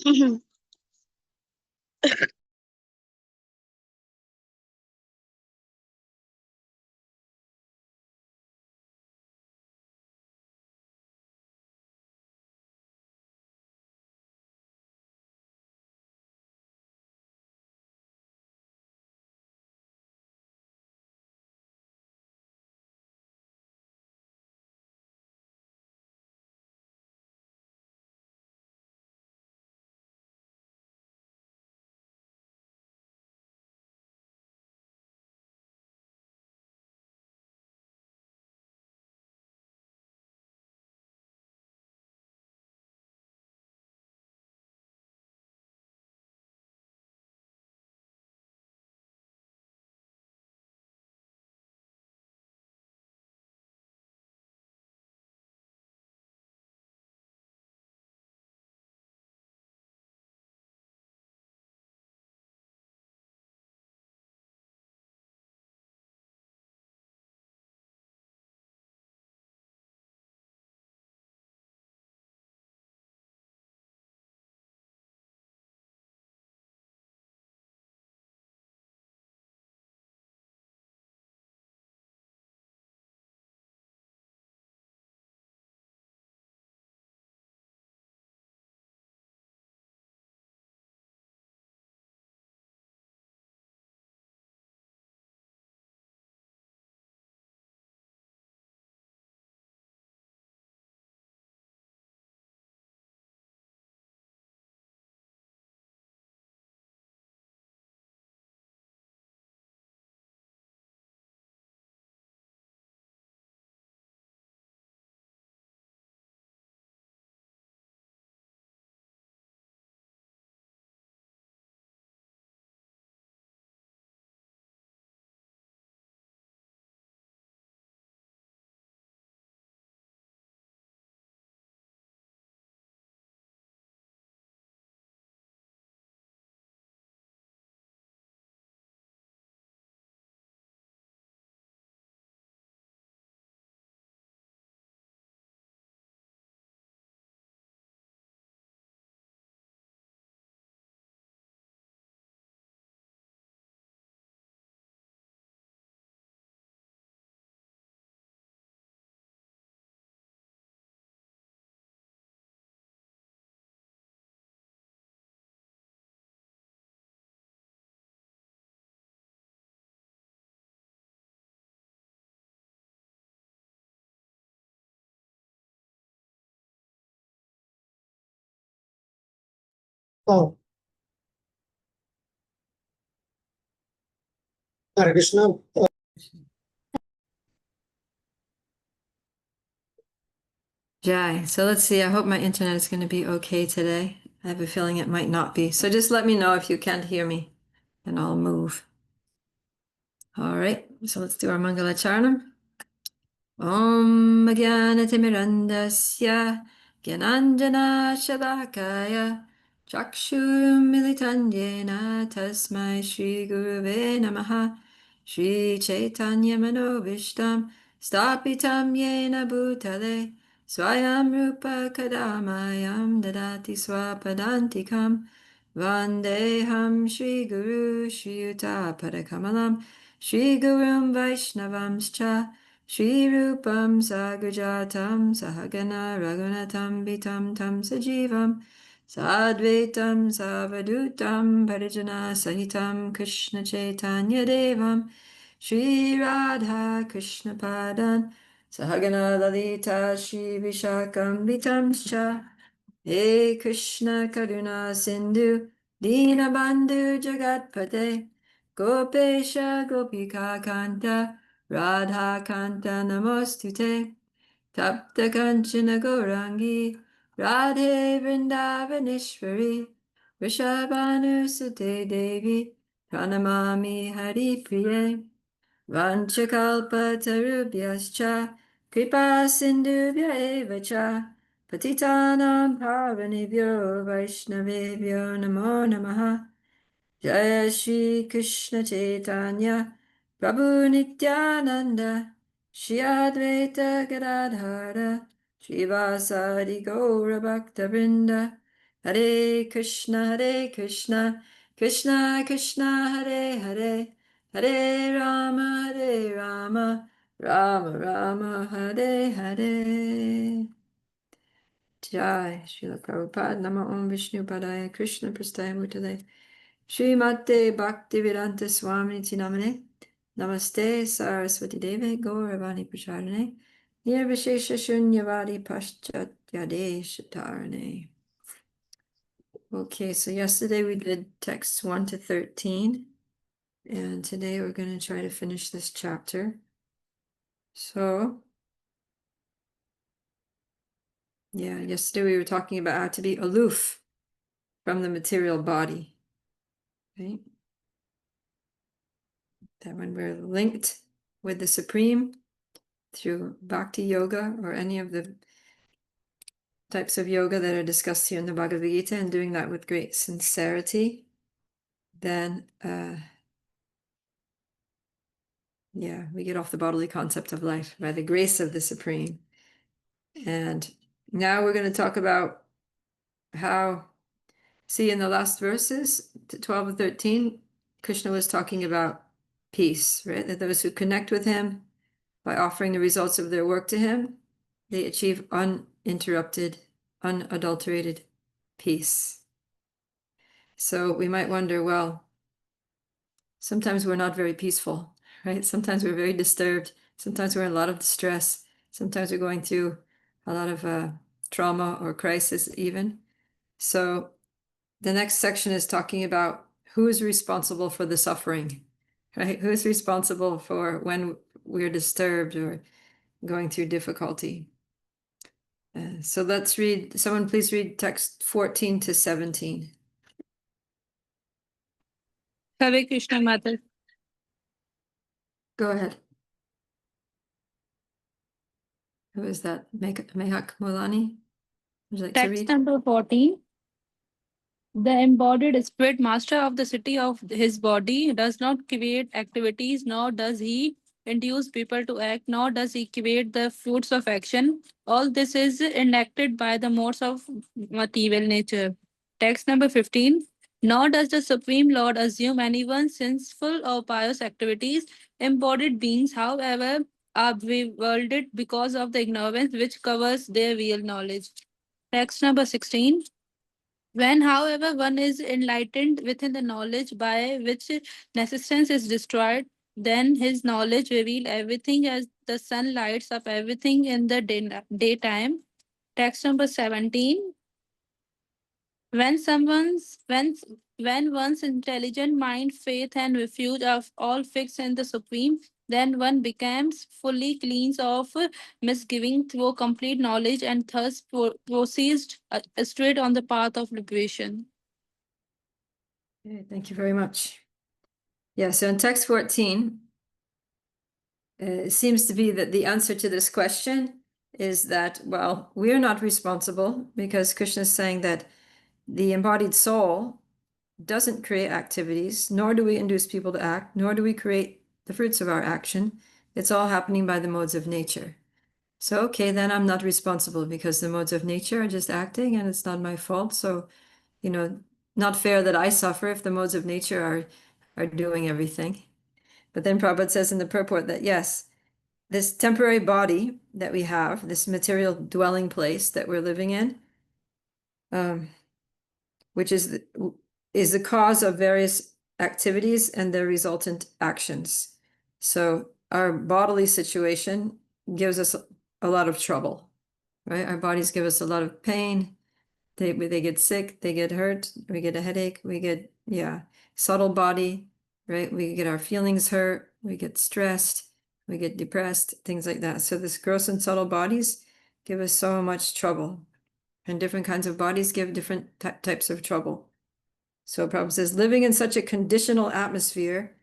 Mhm. Oh, Hare Krishna. Jai. So let's see. I hope my internet is going to be okay today. I have a feeling it might not be. So just let me know if you can't hear me and I'll move. All right. So let's do our Mangala Charanam. Om Jnanatimirandasya Gyananjana Shalakaya Chakshurum Militanyena Tasmai Shri Guruve Namaha Shri Chaitanya Manovishtam Stapitam Yena Bhutale Swayam Rupa Kadamayam Dadati Swapadantikam Vandeham Shri Guru Shri Yuta Padakamalam Shri Gurum Vaishnavamscha Shri Rupam Sagrajatam Sahagana Raghunatam Vitam Tam Sajivam Sadvaitam Savadutam Parijana Sahitam Krishna Chaitanya Devam Shri Radha Krishna Padan Sahagana Lalita Shri Vishakam Vitamscha He Krishna Karuna Sindhu Dinabandhu Jagatpate Gopesha Gopika Kanta Radha Kanta Namostute Tapta Kanchana Gourangi Radhe Vrindavaneshwari Vrishabhanusute Devi Pranamami Hari Priye Vanchakalpatarubhyascha Kripa Sindhubhya eva cha Patitanam Pavanebhyo Vaishnavebhyo Namo Namaha Jaya Shri Krishna Chaitanya Prabhu Nityananda Shri Advaita Gadadhara Shri Vasadi Gaura Bhakta Vrinda Hare Krishna, Krishna Krishna, Hare Hare, Hare Rama, Rama Rama, Hare Hare. Jai, Srila Prabhupada, Nama Om Vishnu Padaya, Krishna Prastaya Murtale, Srimate Bhaktivedanta Swami Namane, Namaste Saraswati Deve, Gauravani Pracharane, Nirvishesha Shunyavadi Paschat Shatarane. Okay, so yesterday we did texts 1 to 13, and today we're going to try to finish this chapter. So, yeah, yesterday we were talking about how to be aloof from the material body, right? That when we're linked with the Supreme through Bhakti Yoga or any of the types of yoga that are discussed here in the Bhagavad Gita, and doing that with great sincerity, then yeah, we get off the bodily concept of life by the grace of the Supreme. And now we're going to talk about how, see, in the last verses, 12 and 13, Krishna was talking about peace, right? That those who connect with him by offering the results of their work to him, they achieve uninterrupted, unadulterated peace. So we might wonder, well, sometimes we're not very peaceful, right? Sometimes we're very disturbed. Sometimes we're in a lot of distress. Sometimes we're going through a lot of trauma or crisis even. So the next section is talking about who is responsible for the suffering, right? Who's responsible for when we're disturbed or going through difficulty. So let's read, someone please read text 14 to 17. Hare Krishna, Mother. Go ahead. Who is that? Mehak Mulani? Would you like to Text read? number 14. The embodied spirit, master of the city of his body, does not create activities, nor does he induce people to act, nor does he create the fruits of action. All this is enacted by the modes of material nature. Text number 15. Nor does the Supreme Lord assume anyone sinful or pious activities. Embodied beings, however, are bewildered because of the ignorance which covers their real knowledge. Text number 16. When, however, one is enlightened within the knowledge by which necessitance is destroyed, then his knowledge reveals everything as the sun lights up everything in the daytime. Text number 17. When someone's when one's intelligent mind, faith, and refuge are all fixed in the Supreme, then one becomes fully cleansed of misgiving through complete knowledge and thus proceeds straight on the path of liberation. Okay, thank you very much. Yeah, so in text 14, it seems to be that the answer to this question is that, well, we're not responsible because Krishna is saying that the embodied soul doesn't create activities, nor do we induce people to act, nor do we create the fruits of our action. It's all happening by the modes of nature. So, okay, then I'm not responsible because the modes of nature are just acting and it's not my fault. So, not fair that I suffer if the modes of nature are doing everything. But then Prabhupada says in the purport that yes, this temporary body that we have, this material dwelling place that we're living in, which is the cause of various activities and their resultant actions. So our bodily situation gives us a lot of trouble, right? Our bodies give us a lot of pain. They get sick, they get hurt, we get a headache, we get, subtle body, right? We get our feelings hurt, we get stressed, we get depressed, things like that. So this gross and subtle bodies give us so much trouble. And different kinds of bodies give different types of trouble. So Prabhupada says, living in such a conditional atmosphere,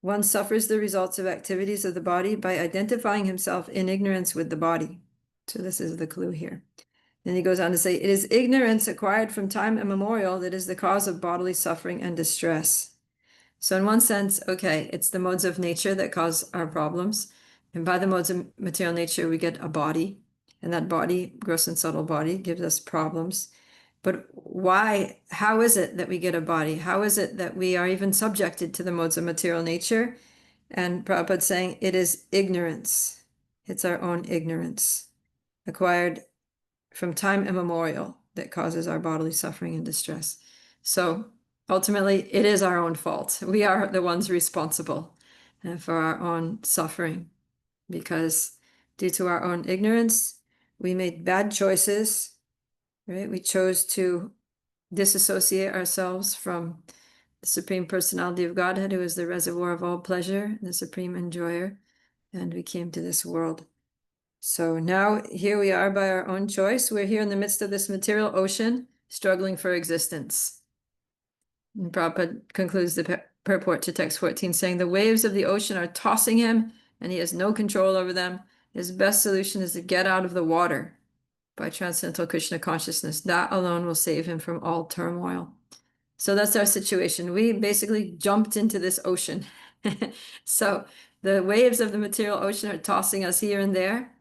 one suffers the results of activities of the body by identifying himself in ignorance with the body. So this is the clue here. Then he goes on to say, it is ignorance acquired from time immemorial that is the cause of bodily suffering and distress. So in one sense, okay, it's the modes of nature that cause our problems. And by the modes of material nature, we get a body. And that body, gross and subtle body, gives us problems. But why? How is it that we get a body? How is it that we are even subjected to the modes of material nature? And Prabhupada's saying it is ignorance. It's our own ignorance, acquired from time immemorial, that causes our bodily suffering and distress. So ultimately, it is our own fault. We are the ones responsible for our own suffering, because due to our own ignorance, we made bad choices, right? We chose to disassociate ourselves from the Supreme Personality of Godhead, who is the reservoir of all pleasure, the supreme enjoyer, and we came to this world. So now here we are by our own choice. We're here in the midst of this material ocean, struggling for existence. And Prabhupada concludes the purport to text 14, saying, the waves of the ocean are tossing him, and he has no control over them. His best solution is to get out of the water by transcendental Krishna consciousness. That alone will save him from all turmoil. So that's our situation. We basically jumped into this ocean. So the waves of the material ocean are tossing us here and there,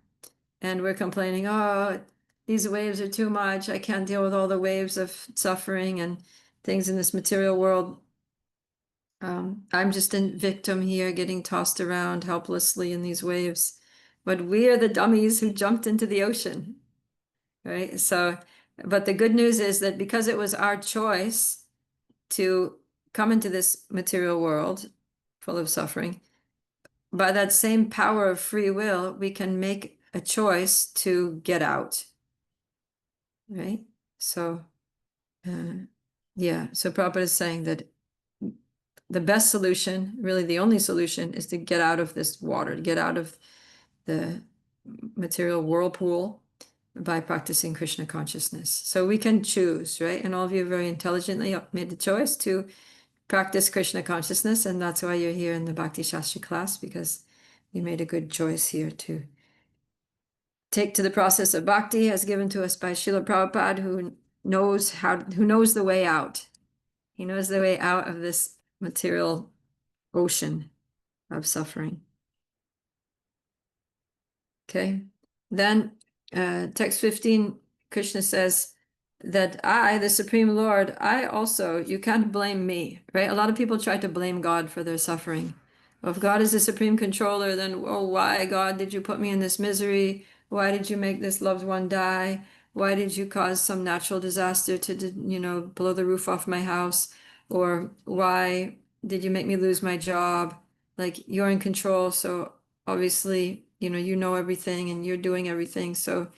and we're complaining, oh, these waves are too much. I can't deal with all the waves of suffering and things in this material world. I'm just a victim here, getting tossed around helplessly in these waves. But we are the dummies who jumped into the ocean, right? So, but the good news is that because it was our choice to come into this material world full of suffering, by that same power of free will, we can make a choice to get out, right? So, yeah, so Prabhupada is saying that the best solution, really the only solution, is to get out of this water, to get out of the material whirlpool by practicing Krishna consciousness. So we can choose, right? And all of you very intelligently made the choice to practice Krishna consciousness, and that's why you're here in the Bhakti Shastri class, because you made a good choice here to take to the process of bhakti as given to us by Srila Prabhupada, who knows the way out. He knows the way out of this material ocean of suffering. Okay. Then text 15, Krishna says that I, the Supreme Lord, I also, you can't blame me, right? A lot of people try to blame God for their suffering. Well, if God is the supreme controller, then, oh, why, God, did you put me in this misery? Why did you make this loved one die? Why did you cause some natural disaster to, blow the roof off my house? Or why did you make me lose my job? Like, you're in control, so obviously, you know everything and you're doing everything, so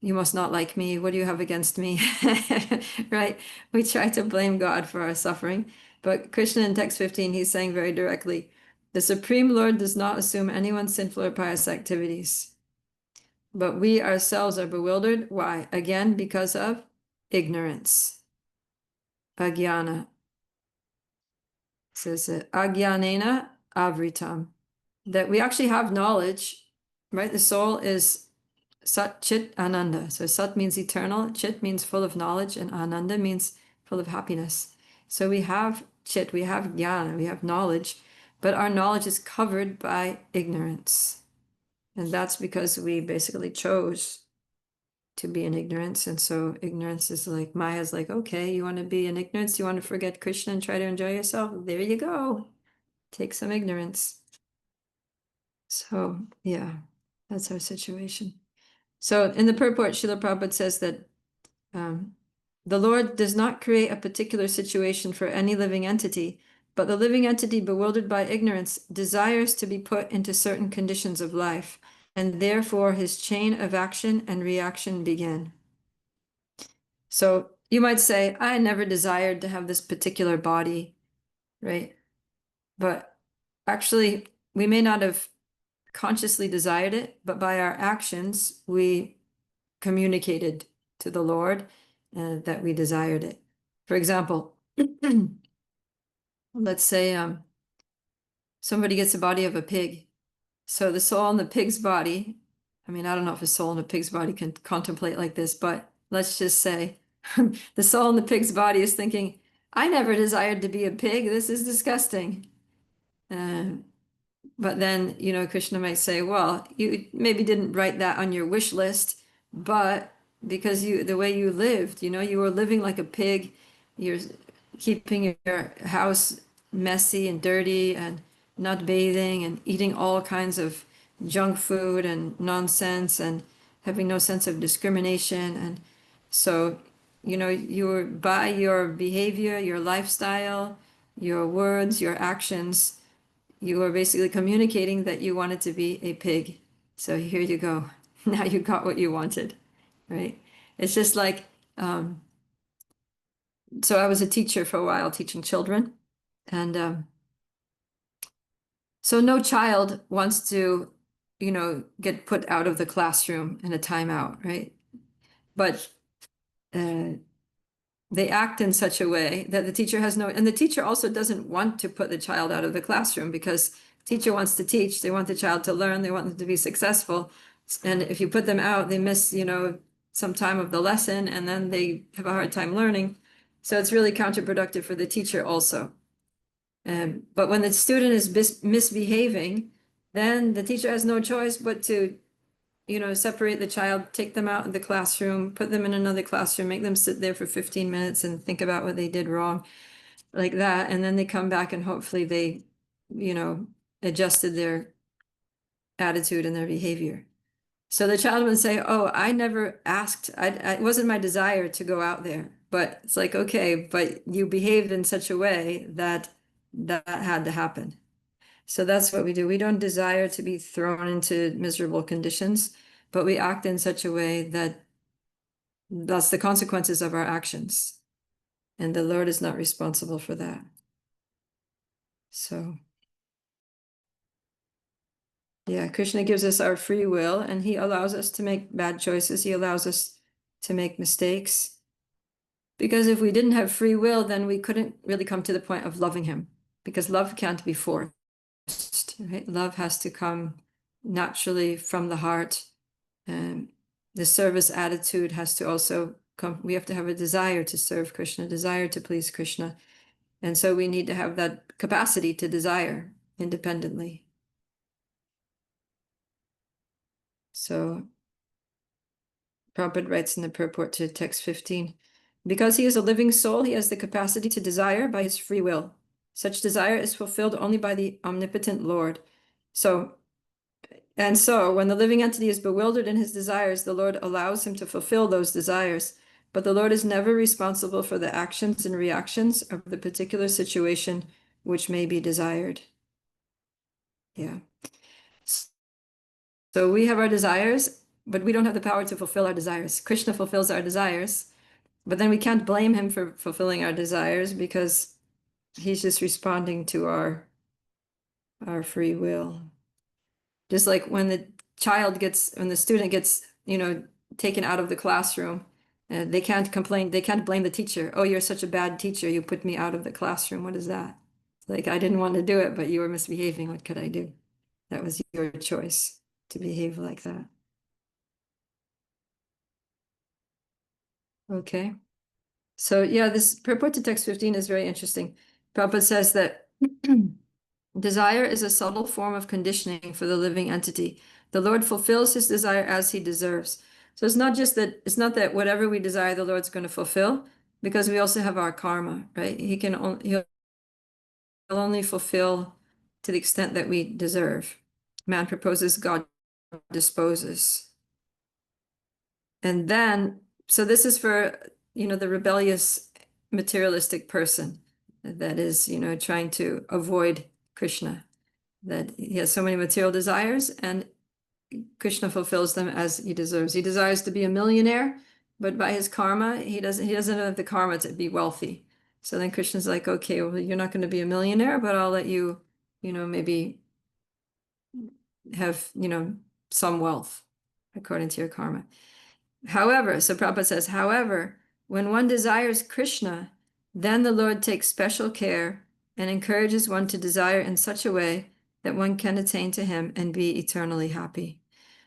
you must not like me. What do you have against me? Right? We try to blame God for our suffering. But Krishna in text 15, he's saying very directly, the Supreme Lord does not assume anyone's sinful or pious activities. But we ourselves are bewildered. Why? Again, because of ignorance. Agyana. It says agyanena avritam. That we actually have knowledge, right? The soul is Sat Chit Ananda. So Sat means eternal, Chit means full of knowledge, and Ananda means full of happiness. So we have Chit, we have Jnana, we have knowledge, but our knowledge is covered by ignorance. And that's because we basically chose to be in ignorance. And so ignorance is like, Maya's like, okay, you want to be in ignorance? You want to forget Krishna and try to enjoy yourself? There you go. Take some ignorance. So yeah, that's our situation. So in the purport, Srila Prabhupada says that the Lord does not create a particular situation for any living entity, but the living entity, bewildered by ignorance, desires to be put into certain conditions of life, and therefore his chain of action and reaction begin. So you might say, I never desired to have this particular body, right? But actually, we may not have consciously desired it, but by our actions, we communicated to the Lord that we desired it. For example, let's say somebody gets a body of a pig. So the soul in the pig's body, I mean, I don't know if a soul in a pig's body can contemplate like this, but let's just say the soul in the pig's body is thinking, I never desired to be a pig. This is disgusting. But then, Krishna might say, well, you maybe didn't write that on your wish list, but because the way you lived, you were living like a pig. You're keeping your house messy and dirty and not bathing and eating all kinds of junk food and nonsense and having no sense of discrimination. And so, you were by your behavior, your lifestyle, your words, your actions, you were basically communicating that you wanted to be a pig. So here you go. Now you got what you wanted, right? It's just like, so I was a teacher for a while, teaching children. And so no child wants to, get put out of the classroom in a timeout, right? But uh, they act in such a way that the teacher has no, and the teacher also doesn't want to put the child out of the classroom because the teacher wants to teach, they want the child to learn, they want them to be successful. And if you put them out, they miss, some time of the lesson and then they have a hard time learning. So it's really counterproductive for the teacher also. But when the student is misbehaving, then the teacher has no choice but to separate the child, take them out of the classroom, put them in another classroom, make them sit there for 15 minutes and think about what they did wrong, like that. And then they come back and hopefully they, adjusted their attitude and their behavior. So the child would say, oh, I never asked, it wasn't my desire to go out there. But it's like, okay, but you behaved in such a way that had to happen. So that's what we do. We don't desire to be thrown into miserable conditions, but we act in such a way that that's the consequences of our actions. And the Lord is not responsible for that. So, yeah, Krishna gives us our free will and he allows us to make bad choices. He allows us to make mistakes. Because if we didn't have free will, then we couldn't really come to the point of loving him, because love can't be forced, right? Love has to come naturally from the heart. And the service attitude has to also come. We have to have a desire to serve Krishna, desire to please Krishna. And so we need to have that capacity to desire independently. So Prabhupada writes in the purport to text 15, because he is a living soul, he has the capacity to desire by his free will. Such desire is fulfilled only by the omnipotent Lord. So when the living entity is bewildered in his desires, the Lord allows him to fulfill those desires. But the Lord is never responsible for the actions and reactions of the particular situation which may be desired. Yeah. So we have our desires, but we don't have the power to fulfill our desires. Krishna fulfills our desires, but then we can't blame him for fulfilling our desires because he's just responding to our free will. Just like when the student gets, taken out of the classroom, they can't complain, they can't blame the teacher. Oh, you're such a bad teacher, you put me out of the classroom. What is that? Like, I didn't want to do it, but you were misbehaving. What could I do? That was your choice to behave like that. Okay. So yeah, this purport to text 15 is very interesting. Prabhupada says that desire is a subtle form of conditioning for the living entity. The Lord fulfills his desire as he deserves. So it's not that whatever we desire, the Lord's going to fulfill, because we also have our karma, right? He'll only fulfill to the extent that we deserve. Man proposes, God disposes. And then, so this is for, the rebellious materialistic person that is, trying to avoid Krishna, that he has so many material desires and Krishna fulfills them as he deserves. He desires to be a millionaire, but by his karma, he doesn't have the karma to be wealthy. So then Krishna's like, okay, well, you're not going to be a millionaire, but I'll let you, maybe have, some wealth according to your karma. However, so Prabhupada says, however, when one desires Krishna, then the Lord takes special care and encourages one to desire in such a way that one can attain to him and be eternally happy.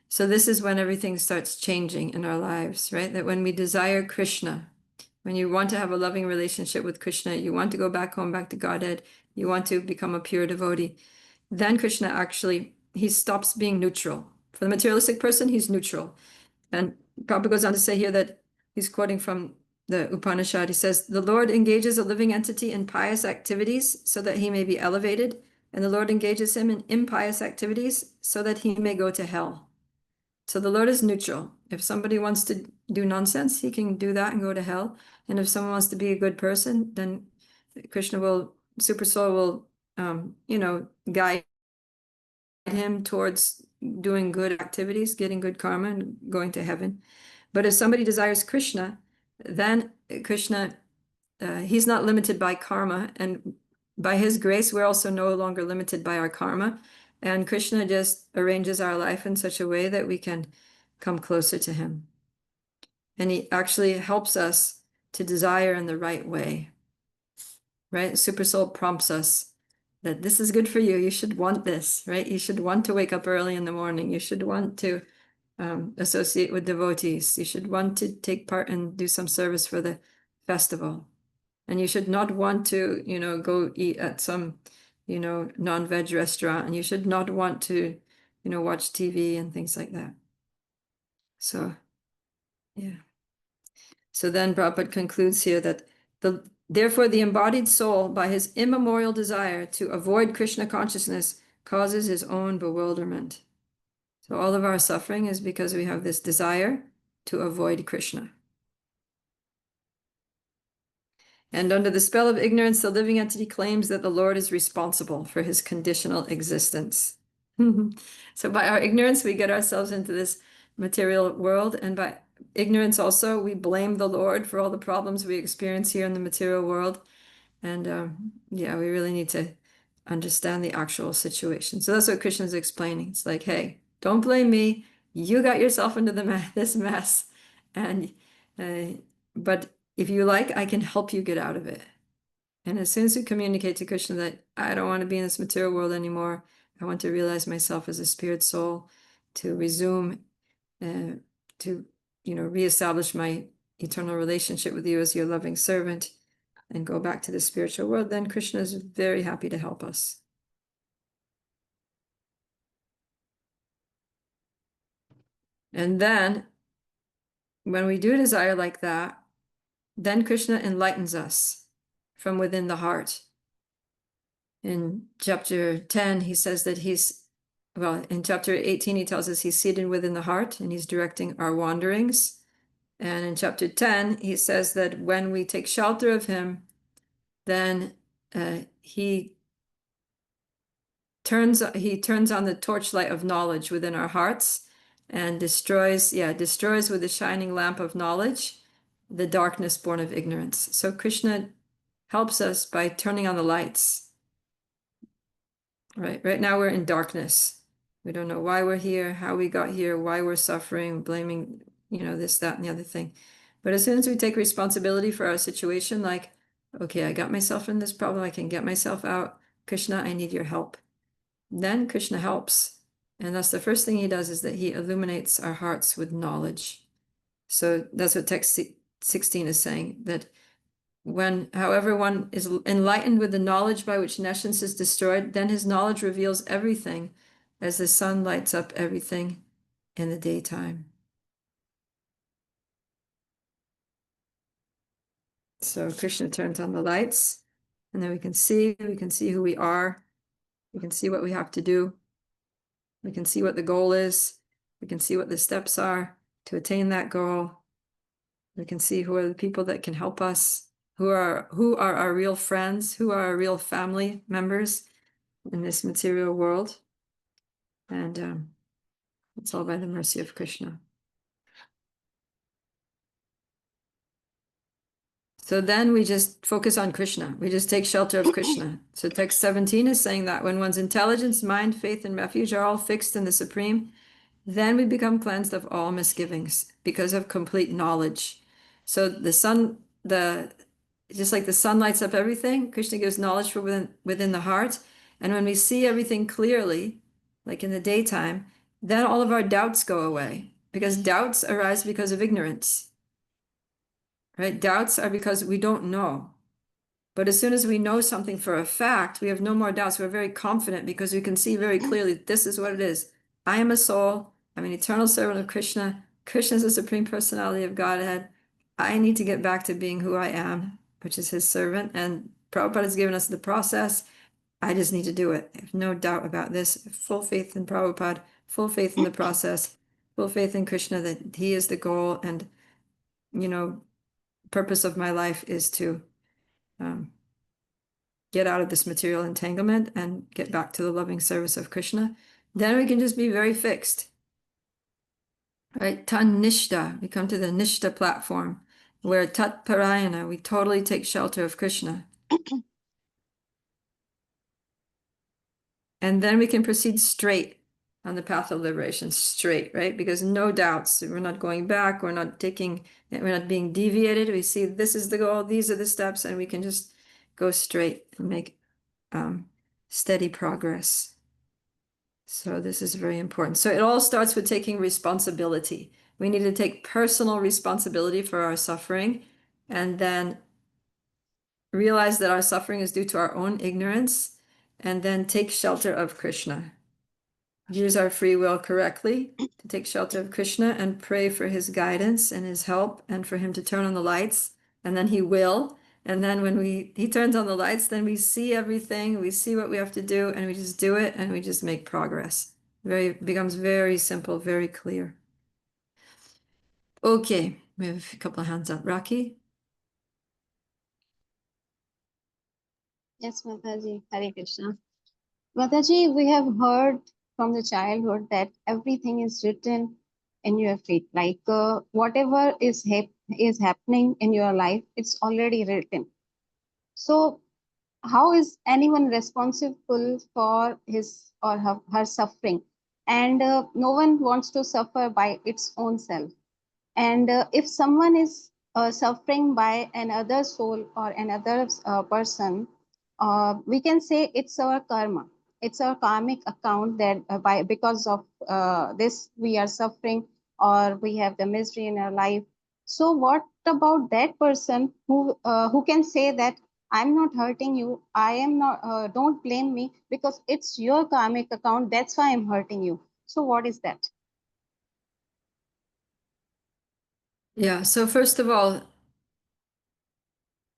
So this is when everything starts changing in our lives, right? That when we desire Krishna, when you want to have a loving relationship with Krishna, you want to go back home, back to Godhead, you want to become a pure devotee, then Krishna actually, he stops being neutral. For the materialistic person, he's neutral. And Prabhupada goes on to say here that he's quoting from the Upanishad. He says, the Lord engages a living entity in pious activities so that he may be elevated, and the Lord engages him in impious activities so that he may go to hell. So the Lord is neutral. If somebody wants to do nonsense, he can do that and go to hell. And if someone wants to be a good person, then Krishna will, Super Soul will, guide him towards doing good activities, getting good karma, and going to heaven. But if somebody desires Krishna, then Krishna, he's not limited by karma. And by his grace, we're also no longer limited by our karma. And Krishna just arranges our life in such a way that we can come closer to him. And he actually helps us to desire in the right way, right? Super Soul prompts us that this is good for you. You should want this, right? You should want to wake up early in the morning. You should want to associate with devotees. You should want to take part and do some service for the festival. And you should not want to, go eat at some, non-veg restaurant. And you should not want to, watch TV and things like that. So, yeah. So then Prabhupada concludes here that therefore the embodied soul, by his immemorial desire to avoid Krishna consciousness, causes his own bewilderment. So all of our suffering is because we have this desire to avoid Krishna. And under the spell of ignorance, the living entity claims that the Lord is responsible for his conditional existence. So by our ignorance, we get ourselves into this material world. And by ignorance also, we blame the Lord for all the problems we experience here in the material world. And we really need to understand the actual situation. So that's what Krishna is explaining. It's like, hey, don't blame me. You got yourself into this mess. And but if you like, I can help you get out of it. And as soon as you communicate to Krishna that I don't want to be in this material world anymore, I want to realize myself as a spirit soul, to resume, to reestablish my eternal relationship with you as your loving servant, and go back to the spiritual world, then Krishna is very happy to help us. And then, when we do desire like that, then Krishna enlightens us from within the heart. In chapter 10, he says that in chapter 18, he tells us he's seated within the heart and he's directing our wanderings. And in chapter 10, he says that when we take shelter of him, then he turns on the torchlight of knowledge within our hearts and destroys with the shining lamp of knowledge the darkness born of ignorance. So Krishna helps us by turning on the lights. Right now we're in darkness. We don't know why we're here, how we got here, why we're suffering, blaming, this, that, and the other thing. But as soon as we take responsibility for our situation, like, okay, I got myself in this problem, I can get myself out. Krishna, I need your help. Then Krishna helps. And that's the first thing he does, is that he illuminates our hearts with knowledge. So that's what text 16 is saying, that however one is enlightened with the knowledge by which nescience is destroyed, then his knowledge reveals everything as the sun lights up everything in the daytime. So Krishna turns on the lights, and then we can see who we are. We can see what we have to do. We can see what the goal is. We can see what the steps are to attain that goal. We can see who are the people that can help us, who are our real friends, who are our real family members in this material world. And it's all by the mercy of Krishna. So then we just focus on Krishna. We just take shelter of Krishna. So text 17 is saying that when one's intelligence, mind, faith, and refuge are all fixed in the Supreme, then we become cleansed of all misgivings because of complete knowledge. So just like the sun lights up everything, Krishna gives knowledge for within the heart. And when we see everything clearly, like in the daytime, then all of our doubts go away, because doubts arise because of ignorance. Right? Doubts are because we don't know. But as soon as we know something for a fact, we have no more doubts. We're very confident because we can see very clearly, this is what it is. I am a soul. I'm an eternal servant of Krishna. Krishna is the Supreme Personality of Godhead. I need to get back to being who I am, which is his servant. And Prabhupada has given us the process. I just need to do it. I have no doubt about this. Full faith in Prabhupada, full faith in the process, full faith in Krishna that he is the goal. And, purpose of my life is to get out of this material entanglement and get back to the loving service of Krishna. Then we can just be very fixed. Right? Tan Nishta. We come to the Nishta platform where Tat Parayana, we totally take shelter of Krishna. And then we can proceed straight on the path of liberation, straight, right? Because no doubts, we're not going back, we're not being deviated. We see this is the goal, these are the steps, and we can just go straight and make steady progress. So this is very important. So it all starts with taking responsibility. We need to take personal responsibility for our suffering and then realize that our suffering is due to our own ignorance and then take shelter of Krishna. Use our free will correctly to take shelter of Krishna and pray for his guidance and his help and for him to turn on the lights, and then he will. And then when he turns on the lights, then we see everything, we see what we have to do, and we just do it and we just make progress. Becomes very simple, very clear. Okay, we have a couple of hands up. Raki? Yes, Mataji. Hare Krishna. Mataji, we have heard from the childhood that everything is written in your fate. Like whatever is happening in your life, it's already written. So, how is anyone responsible for his or her suffering? And no one wants to suffer by its own self. And if someone is suffering by another soul or another person, we can say it's our karma. It's our karmic account that because of this we are suffering or we have the misery in our life. So what about that person who can say that I'm not hurting you. I am not. Don't blame me because it's your karmic account. That's why I'm hurting you. So what is that? Yeah, so first of all,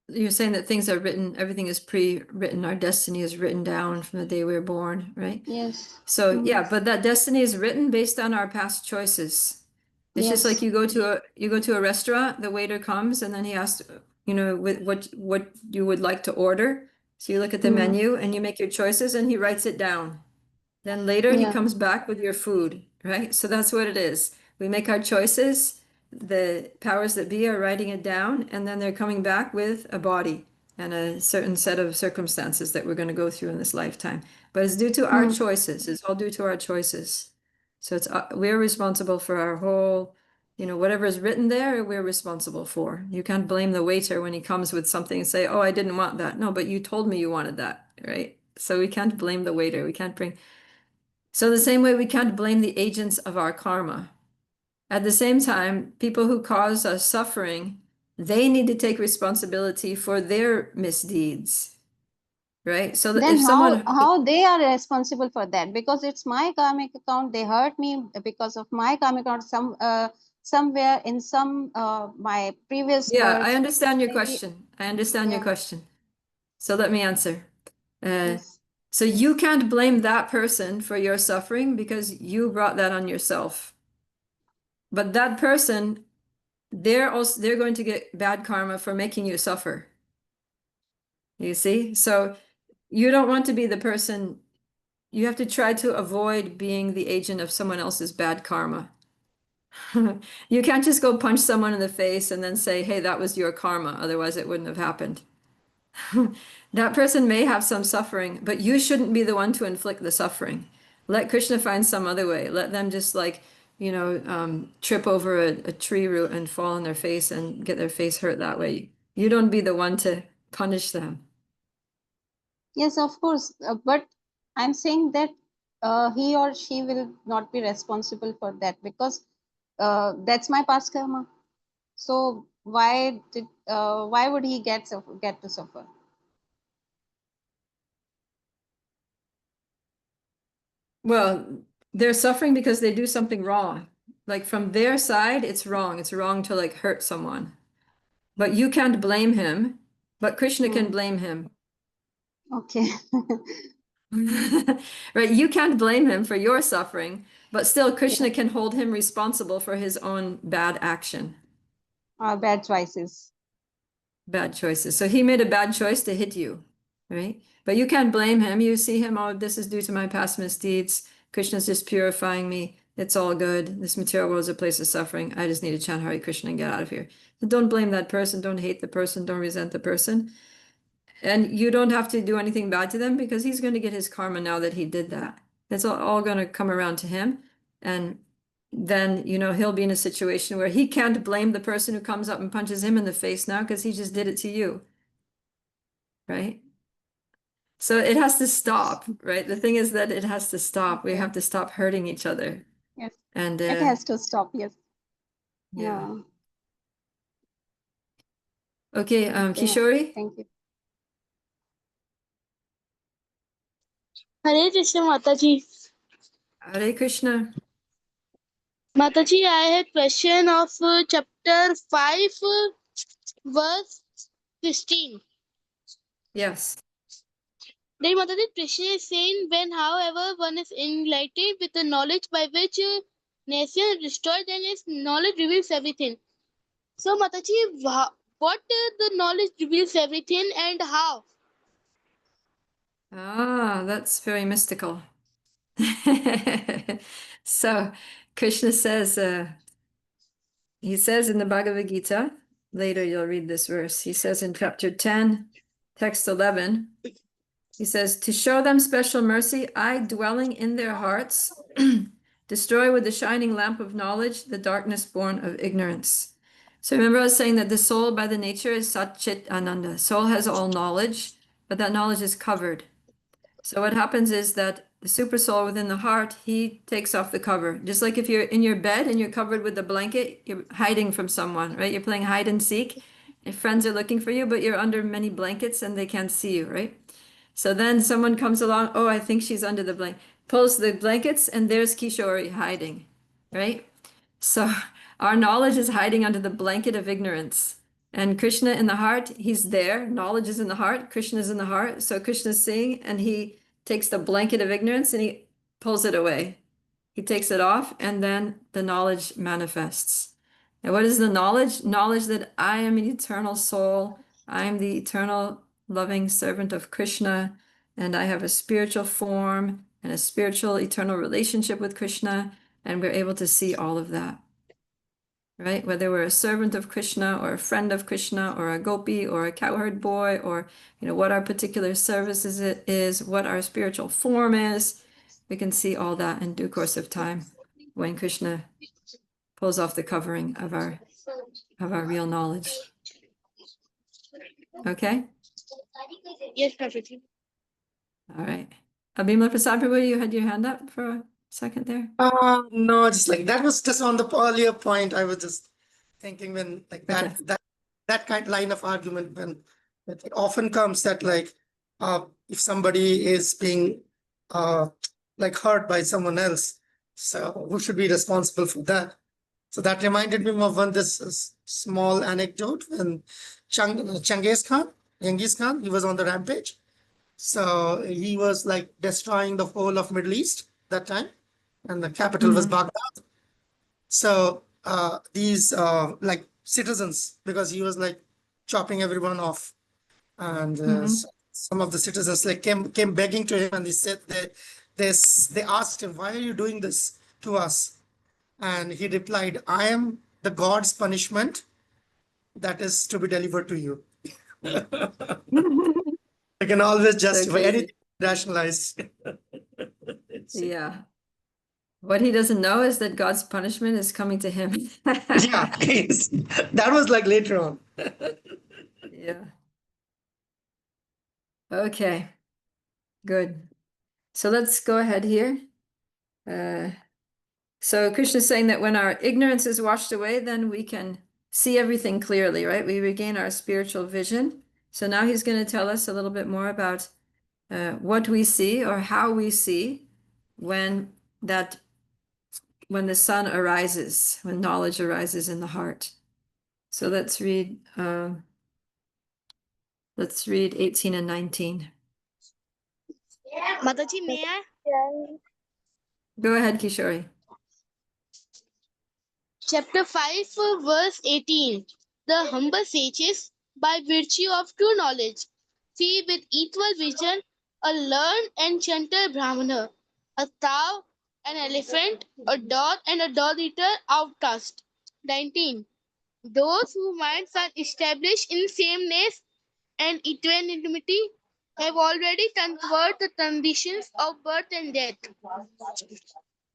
you're saying that things are written, everything is pre-written, our destiny is written down from the day we were born, right? Yes. So Mhm. yeah, but that destiny is written based on our past choices. It's just like Yes. you go to a restaurant, the waiter comes and then he asks, with what you would like to order. So you look at the Mm. menu and you make your choices and he writes it down. Then later he Yeah. comes back with your food, right? So that's what it is. We make our choices, the powers that be are writing it down, and then they're coming back with a body and a certain set of circumstances that we're going to go through in this lifetime. But it's due to our Mm. choices. It's all due to our choices. So we're responsible for our whole, whatever is written there, we're responsible for. You can't blame the waiter when he comes with something and say, "Oh, I didn't want that." No, but you told me you wanted that, right? So we can't blame the waiter. We can't bring So the same way we can't blame the agents of our karma. At the same time, people who cause us suffering, they need to take responsibility for their misdeeds, right? So that if Then someone, how they are responsible for that? Because it's my karmic account. They hurt me because of my karmic account. Somewhere in some my previous yeah, I births, understand your maybe. question. I understand your Yeah. question. So let me answer. Uh, Yes. so you can't blame that person for your suffering because you brought that on yourself. But that person, they're going to get bad karma for making you suffer. You see? So you don't want to be the person, you have to try to avoid being the agent of someone else's bad karma. You can't just go punch someone in the face and then say, hey, that was your karma. Otherwise, it wouldn't have happened. That person may have some suffering, but you shouldn't be the one to inflict the suffering. Let Krishna find some other way. Let them just trip over a tree root and fall on their face and get their face hurt that way. You don't be the one to punish them. Yes, of course. But I'm saying that he or she will not be responsible for that because that's my past karma. So why would he get to suffer? Well, they're suffering because they do something wrong. Like from their side, it's wrong. It's wrong to like hurt someone. But you can't blame him, but Krishna can blame him. Okay. Right? You can't blame him for your suffering, but still Krishna can hold him responsible for his own bad action, Bad choices. bad choices. So he made a bad choice to hit you, right? But you can't blame him. You see him, oh, this is due to my past misdeeds. Krishna's just purifying me. It's all good. This material world is a place of suffering. I just need to chant Hare Krishna and get out of here. So don't blame that person. Don't hate the person. Don't resent the person. And you don't have to do anything bad to them because he's going to get his karma now that he did that. It's all going to come around to him. And then, he'll be in a situation where he can't blame the person who comes up and punches him in the face now because he just did it to you. Right? So it has to stop, right? The thing is that it has to stop. We have to stop hurting each other. Yes. And It has to stop. Yes. yeah. Yeah. Okay, Kishori? Thank you. Hare Krishna Mataji. Hare Krishna. Mataji, I had question of chapter 5, verse 16. Yes. Then Mataji, Krishna is saying, when however one is enlightened with the knowledge by which nation is destroyed, then his knowledge reveals everything. So Mataji, what the knowledge reveals everything and how? Ah, that's very mystical. So Krishna says, he says in the Bhagavad Gita, later you'll read this verse, he says in chapter 10, text 11, he says, to show them special mercy, I, dwelling in their hearts, destroy with the shining lamp of knowledge the darkness born of ignorance. So remember I was saying that the soul by the nature is Sat Chit Ananda. Soul has all knowledge, but that knowledge is covered. So what happens is that the super soul within the heart, he takes off the cover. Just like if you're in your bed and you're covered with a blanket, you're hiding from someone, right? You're playing hide and seek. Your friends are looking for you, but you're under many blankets and they can't see you, right? So then someone comes along, oh, I think she's under the blanket, pulls the blankets, and there's Kishori hiding, right? So our knowledge is hiding under the blanket of ignorance. And Krishna in the heart, he's there. Knowledge is in the heart. Krishna is in the heart. So Krishna's seeing, and he takes the blanket of ignorance and he pulls it away. He takes it off, and then the knowledge manifests. And what is the knowledge? Knowledge that I am an eternal soul. I am the eternal loving servant of Krishna, and I have a spiritual form and a spiritual eternal relationship with Krishna, and we're able to see all of that. Right? Whether we're a servant of Krishna or a friend of Krishna or a gopi or a cowherd boy, or what our particular service is, what our spiritual form is, we can see all that in due course of time when Krishna pulls off the covering of our real knowledge. Okay? Yes, perfectly. All right. Abhimla Prasad Prabhu, you had your hand up for a second there? No, just like that was just on the earlier point. I was just thinking when like Okay. that kind of line of argument when it often comes that like if somebody is being like hurt by someone else, so who should be responsible for that? So that reminded me of this small anecdote when Genghis Khan, he was on the rampage. So he was like destroying the whole of Middle East that time, and the capital was Baghdad. So these like citizens, because he was like chopping everyone off, and some of the citizens like came begging to him, and they said they asked him, "Why are you doing this to us?" And he replied, "I am the God's punishment that is to be delivered to you." I can always justify crazy. anything rationalized. Yeah. What he doesn't know is that God's punishment is coming to him. Yeah, that was like later on. Yeah. Okay. Good. So let's go ahead here. So Krishna is saying that when our ignorance is washed away, then we can see everything clearly, right? We regain our spiritual vision. So now he's going to tell us a little bit more about what we see or how we see when that when the sun arises, when knowledge arises in the heart. So let's read 18 and 19. Mataji, may I? Go ahead, Kishori. Chapter 5, verse 18. The humble sages, by virtue of true knowledge, see with equal vision a learned and gentle Brahmana, a cow, an elephant, a dog, and a dog-eater outcast. 19. Those whose minds are established in sameness and equanimity have already conquered the conditions of birth and death.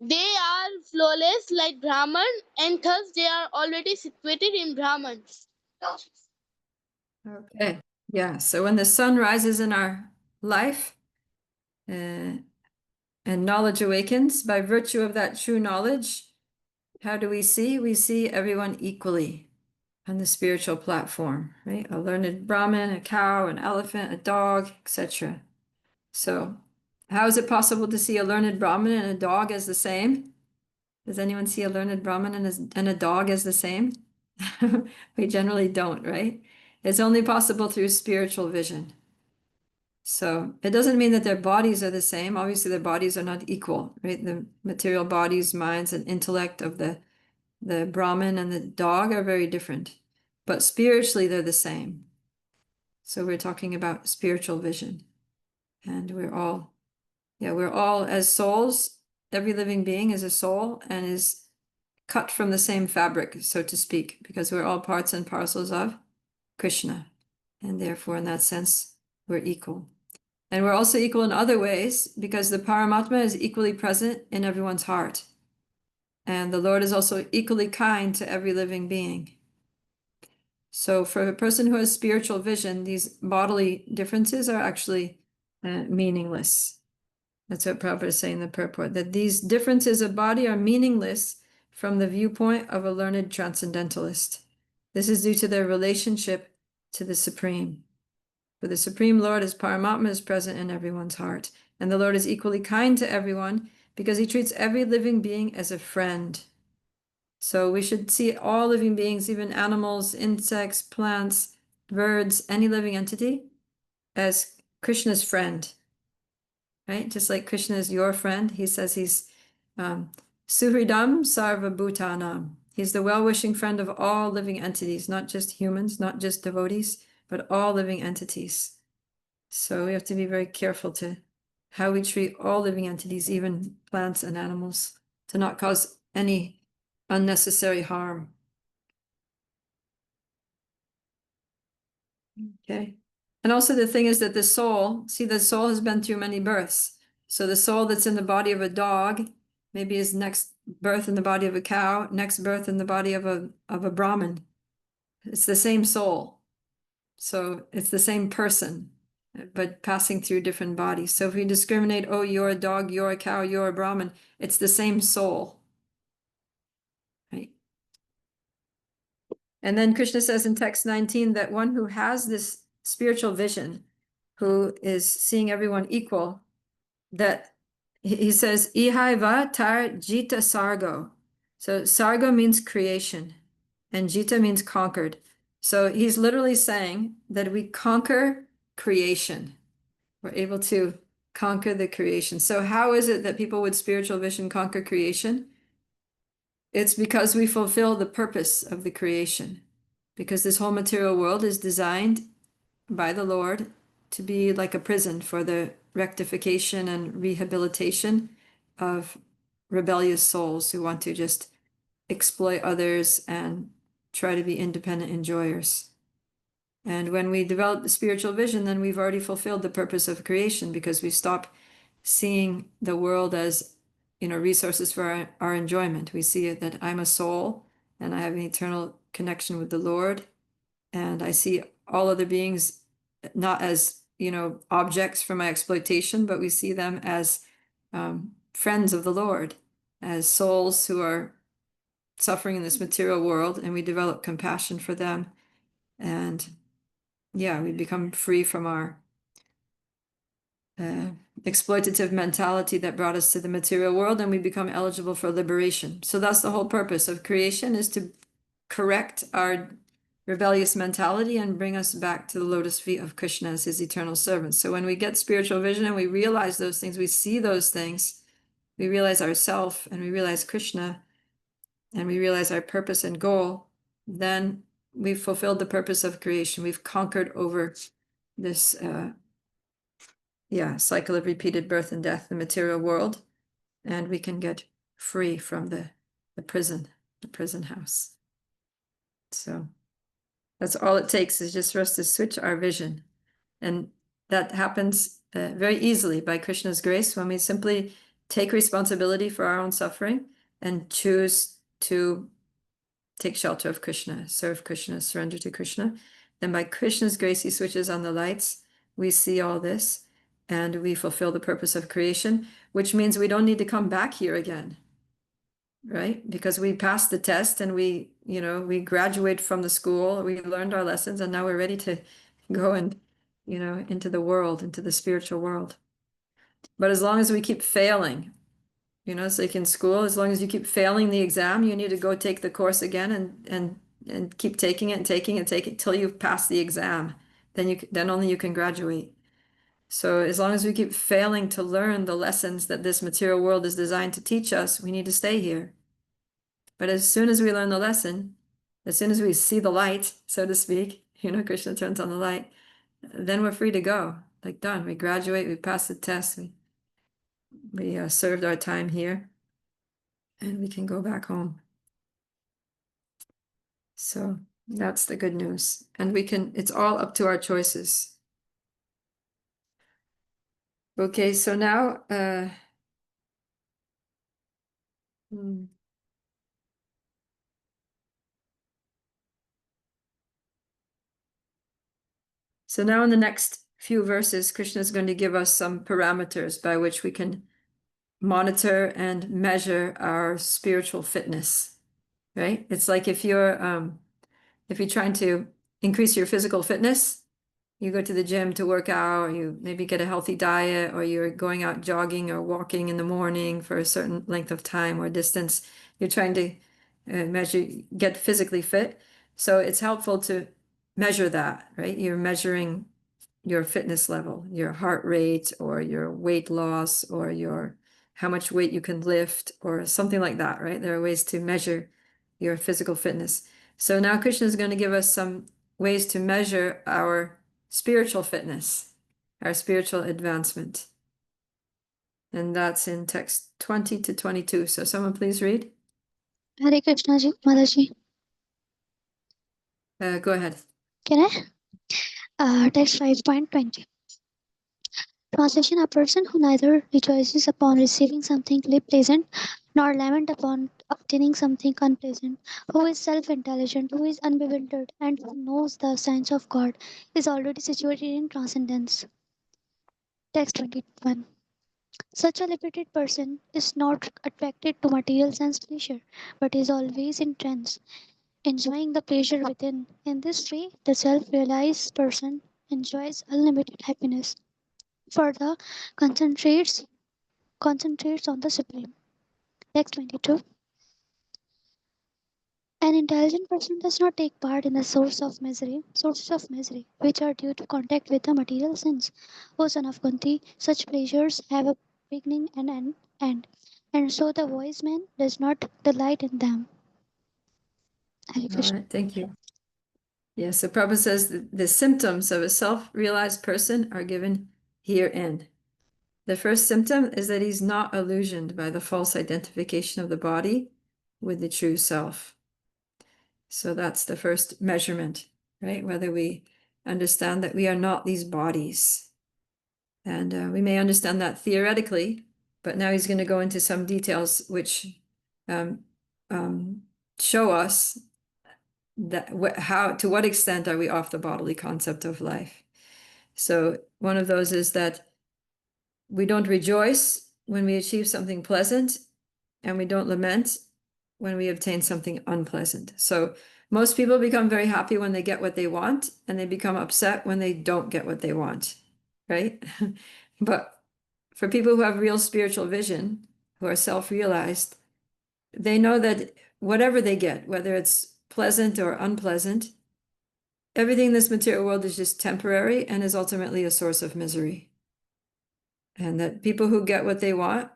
They are flawless like Brahman, and thus they are already situated in Brahman. Okay. Yeah. So when the sun rises in our life, and knowledge awakens, by virtue of that true knowledge, how do we see? We see everyone equally on the spiritual platform, right? A learned Brahmin, a cow, an elephant, a dog, etc. So how is it possible to see a learned Brahmin and a dog as the same? Does anyone see a learned Brahmin and a dog as the same? We generally don't, right? It's only possible through spiritual vision. So it doesn't mean that their bodies are the same. Obviously, their bodies are not equal, right? The material bodies, minds, and intellect of the Brahmin and the dog are very different. But spiritually, they're the same. So we're talking about spiritual vision. And we're all as souls, every living being is a soul and is cut from the same fabric, so to speak, because we're all parts and parcels of Krishna. And therefore, in that sense, we're equal. And we're also equal in other ways because the Paramatma is equally present in everyone's heart. And the Lord is also equally kind to every living being. So for a person who has spiritual vision, these bodily differences are actually meaningless. That's what Prabhupada is saying in the purport, that these differences of body are meaningless from the viewpoint of a learned transcendentalist. This is due to their relationship to the Supreme. For the Supreme Lord as Paramatma is present in everyone's heart. And the Lord is equally kind to everyone because he treats every living being as a friend. So we should see all living beings, even animals, insects, plants, birds, any living entity, as Krishna's friend. Right? Just like Krishna is your friend, he says he's Suhridam Sarva Bhutanam. He's the well-wishing friend of all living entities, not just humans, not just devotees, but all living entities. So we have to be very careful to how we treat all living entities, even plants and animals, to not cause any unnecessary harm. Okay. And also the thing is that the soul has been through many births. So the soul that's in the body of a dog, maybe his next birth in the body of a cow, next birth in the body of a Brahmin. It's the same soul. So it's the same person, but passing through different bodies. So if we discriminate, oh, you're a dog, you're a cow, you're a Brahmin, it's the same soul. Right? And then Krishna says in text 19 that one who has this spiritual vision, who is seeing everyone equal, that he says, Ihaiva tar jita sargo. So sargo means creation, and jita means conquered. So he's literally saying that we conquer creation. We're able to conquer the creation. So how is it that people with spiritual vision conquer creation? It's because we fulfill the purpose of the creation. Because this whole material world is designed by the Lord to be like a prison for the rectification and rehabilitation of rebellious souls who want to just exploit others and try to be independent enjoyers. And when we develop the spiritual vision, then we've already fulfilled the purpose of creation because we stop seeing the world as, resources for our enjoyment. We see it that I'm a soul and I have an eternal connection with the Lord. And I see all other beings not as, objects for my exploitation, but we see them as friends of the Lord, as souls who are suffering in this material world, and we develop compassion for them. And yeah, we become free from our exploitative mentality that brought us to the material world, and we become eligible for liberation. So that's the whole purpose of creation, is to correct our rebellious mentality and bring us back to the lotus feet of Krishna as his eternal servants. So when we get spiritual vision and we realize those things, we see those things, we realize ourself and we realize Krishna and we realize our purpose and goal, then we've fulfilled the purpose of creation. We've conquered over this cycle of repeated birth and death, the material world, and we can get free from the prison house. So that's all it takes, is just for us to switch our vision. And that happens very easily by Krishna's grace, when we simply take responsibility for our own suffering and choose to take shelter of Krishna, serve Krishna, surrender to Krishna. Then by Krishna's grace, he switches on the lights. We see all this and we fulfill the purpose of creation, which means we don't need to come back here again. Right? Because we passed the test and we graduate from the school, we learned our lessons, and now we're ready to go and, into the world, into the spiritual world. But as long as we keep failing, it's like in school, as long as you keep failing the exam, you need to go take the course again and keep taking it and taking it till you pass the exam. Then only you can graduate. So as long as we keep failing to learn the lessons that this material world is designed to teach us, we need to stay here. But as soon as we learn the lesson, as soon as we see the light, so to speak, Krishna turns on the light, then we're free to go. Like, done. We graduate, we pass the test, we served our time here, and we can go back home. So that's the good news. And it's all up to our choices. Okay, so now, so now in the next few verses, Krishna is going to give us some parameters by which we can monitor and measure our spiritual fitness, right? It's like if you're trying to increase your physical fitness, you go to the gym to work out, or you maybe get a healthy diet, or you're going out jogging or walking in the morning for a certain length of time or distance. You're trying to get physically fit. So it's helpful to measure that, right? You're measuring your fitness level, your heart rate, or your weight loss, or how much weight you can lift, or something like that, right? There are ways to measure your physical fitness. So now Krishna is going to give us some ways to measure our spiritual fitness, our spiritual advancement. And that's in text 20 to 22. So someone please read. Hare Krishna ji, Mataji. Go ahead. Can I? Text 5.20. Translation: a person who neither rejoices upon receiving something pleasant nor lament upon obtaining something unpleasant, who is self-intelligent, who is unbewildered, and who knows the signs of God, is already situated in transcendence. Text 21. Such a liberated person is not attracted to material sense pleasure, but is always in trance, enjoying the pleasure within. In this way, the self-realized person enjoys unlimited happiness. Further, concentrates on the supreme. Text 22. An intelligent person does not take part in the sources of misery, which are due to contact with the material sense. O son of Kunti, such pleasures have a beginning and an end, and so the wise man does not delight in them. Hare All Krishna. right, thank you. Yeah, so Prabhupada says the symptoms of a self-realized person are given herein. The first symptom is that he's not illusioned by the false identification of the body with the true self. So that's the first measurement, right? Whether we understand that we are not these bodies. And we may understand that theoretically, but now he's going to go into some details which show us that to what extent are we off the bodily concept of life. So one of those is that we don't rejoice when we achieve something pleasant, and we don't lament when we obtain something unpleasant. So most people become very happy when they get what they want, and they become upset when they don't get what they want, right? But for people who have real spiritual vision, who are self-realized, they know that whatever they get, whether it's pleasant or unpleasant, everything in this material world is just temporary and is ultimately a source of misery. And that people who get what they want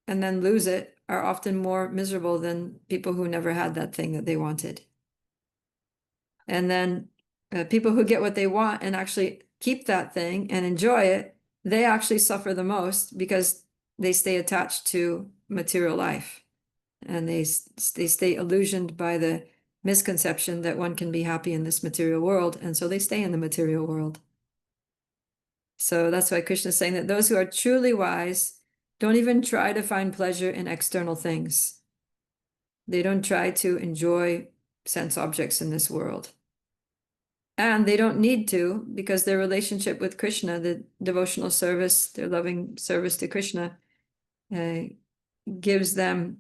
and then lose it are often more miserable than people who never had that thing that they wanted. And then people who get what they want and actually keep that thing and enjoy it, they actually suffer the most because they stay attached to material life. And they stay illusioned by the misconception that one can be happy in this material world. And so they stay in the material world. So that's why Krishna is saying that those who are truly wise don't even try to find pleasure in external things. They don't try to enjoy sense objects in this world. And they don't need to, because their relationship with Krishna, the devotional service, their loving service to Krishna, gives them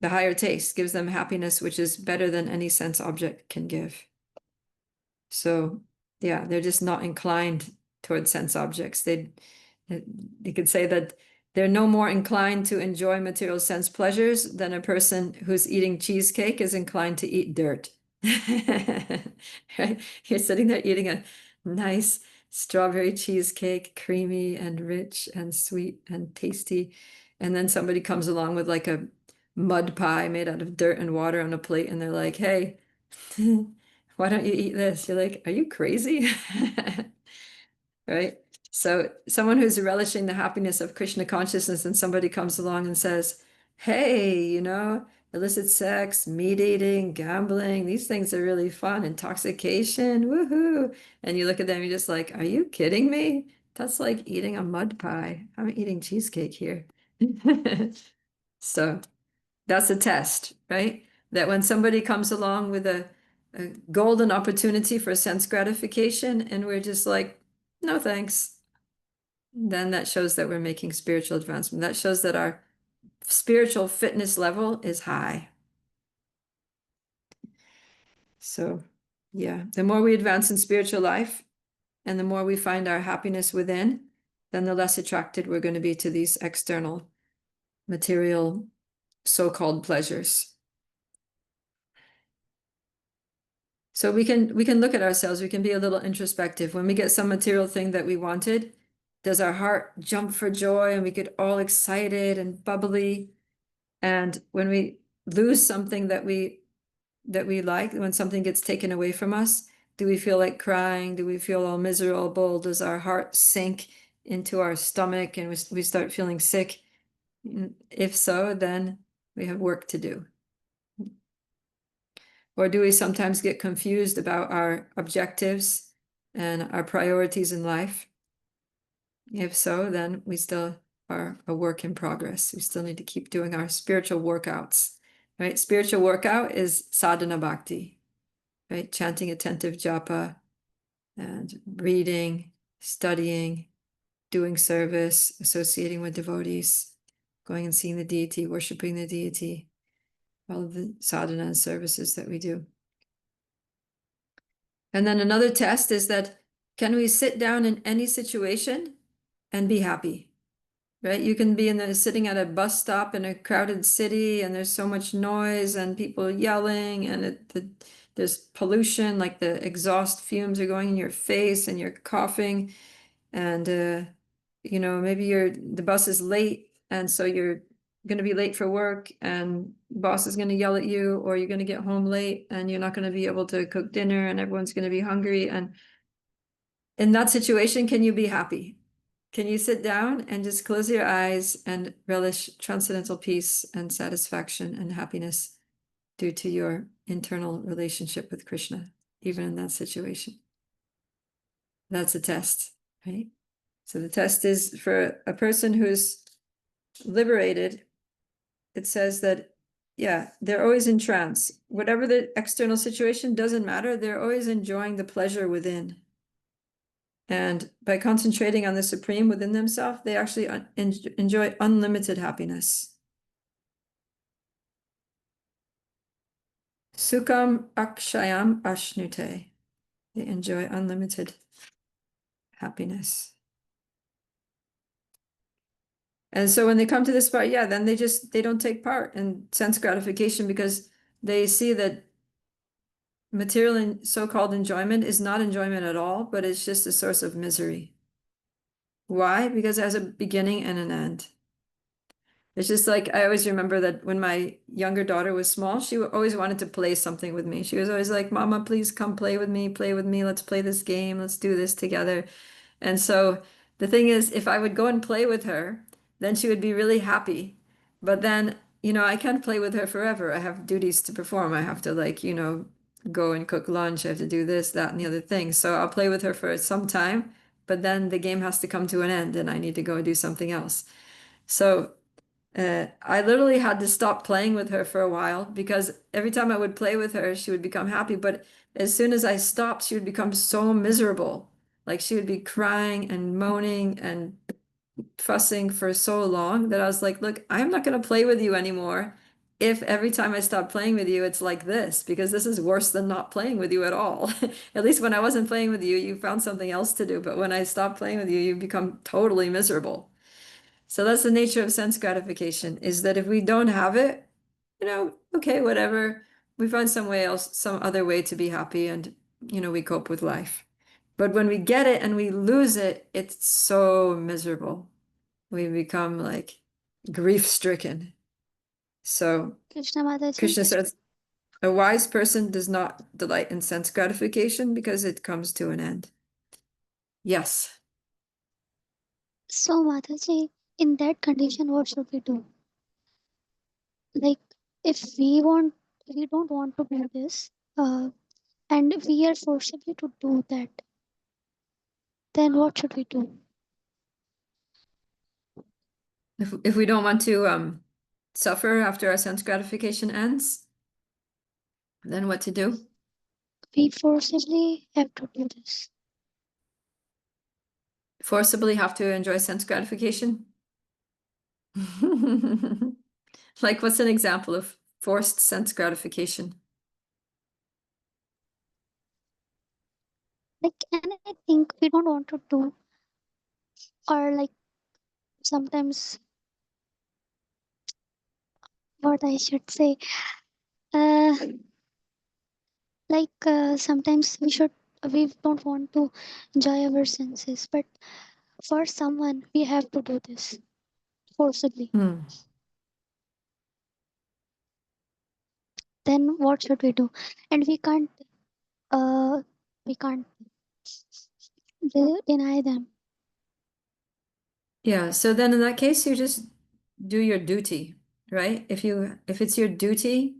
the higher taste, gives them happiness, which is better than any sense object can give. So yeah, they're just not inclined towards sense objects. They could say that they're no more inclined to enjoy material sense pleasures than a person who's eating cheesecake is inclined to eat dirt. Right? You're sitting there eating a nice strawberry cheesecake, creamy and rich and sweet and tasty. And then somebody comes along with like a mud pie made out of dirt and water on a plate, and they're like, hey, why don't you eat this? You're like, are you crazy? Right? So someone who's relishing the happiness of Krishna consciousness, and somebody comes along and says, hey, illicit sex, meat eating, gambling, these things are really fun, intoxication, woohoo. And you look at them, you're just like, are you kidding me? That's like eating a mud pie. I'm eating cheesecake here. So that's a test, right? That when somebody comes along with a golden opportunity for sense gratification, and we're just like, no thanks, then that shows that we're making spiritual advancement. That shows that our spiritual fitness level is high. So yeah, the more we advance in spiritual life and the more we find our happiness within, then the less attracted we're going to be to these external material so-called pleasures. So we can look at ourselves, we can be a little introspective. When we get some material thing that we wanted, does our heart jump for joy and we get all excited and bubbly? And when we lose something that we like, when something gets taken away from us, do we feel like crying? Do we feel all miserable? Does our heart sink into our stomach and we start feeling sick? If so, then we have work to do. Or do we sometimes get confused about our objectives and our priorities in life? If so, then we still are a work in progress. We still need to keep doing our spiritual workouts, right? Spiritual workout is sadhana bhakti, right? Chanting attentive japa and reading, studying, doing service, associating with devotees, going and seeing the deity, worshiping the deity, all of the sadhana and services that we do. And then another test is that, can we sit down in any situation and be happy? Right? You can be sitting at a bus stop in a crowded city and there's so much noise and people yelling and there's pollution, like the exhaust fumes are going in your face and you're coughing, and maybe the bus is late and so you're going to be late for work and boss is going to yell at you, or you're going to get home late and you're not going to be able to cook dinner and everyone's going to be hungry. And in that situation, can you be happy? Can you sit down and just close your eyes and relish transcendental peace and satisfaction and happiness due to your internal relationship with Krishna, even in that situation? That's a test, right? So the test is for a person who's liberated. It says that, yeah, they're always in trance. Whatever the external situation, doesn't matter. They're always enjoying the pleasure within. And by concentrating on the Supreme within themselves, they actually enjoy unlimited happiness. Sukham akshayam ashnute. They enjoy unlimited happiness. And so when they come to this part, yeah, then they don't take part in sense gratification because they see that material and so-called enjoyment is not enjoyment at all, but it's just a source of misery. Why? Because it has a beginning and an end. It's just like, I always remember that when my younger daughter was small, she always wanted to play something with me. She was always like, Mama, please come play with me, let's play this game, let's do this together. And so the thing is, if I would go and play with her, then she would be really happy. But then, I can't play with her forever. I have duties to perform. I have to go and cook lunch. I have to do this, that, and the other thing. So I'll play with her for some time, but then the game has to come to an end and I need to go and do something else. So I literally had to stop playing with her for a while because every time I would play with her, she would become happy. But as soon as I stopped, she would become so miserable. Like she would be crying and moaning and fussing for so long that I was like, look, I'm not going to play with you anymore. If every time I stop playing with you, it's like this, because this is worse than not playing with you at all. At least when I wasn't playing with you, you found something else to do. But when I stopped playing with you, you become totally miserable. So that's the nature of sense gratification, is that if we don't have it, okay, whatever. We find some other way to be happy and, we cope with life. But when we get it and we lose it, it's so miserable. We become like grief-stricken. So Krishna Mataji. Krishna says, a wise person does not delight in sense gratification because it comes to an end. Yes. So Mataji, in that condition, what should we do? Like, if we don't want to do this, and we are forcibly to do that, then what should we do? If we don't want to suffer after our sense gratification ends, then what to do? We forcibly have to do this. Forcibly have to enjoy sense gratification? Like, what's an example of forced sense gratification? Like anything we don't want to do, or like sometimes, what I should say, uh, sometimes we don't want to enjoy our senses, but for someone we have to do this forcibly. Then what should we do? And we can't deny them. Yeah, so then in that case, you just do your duty, right? If it's your duty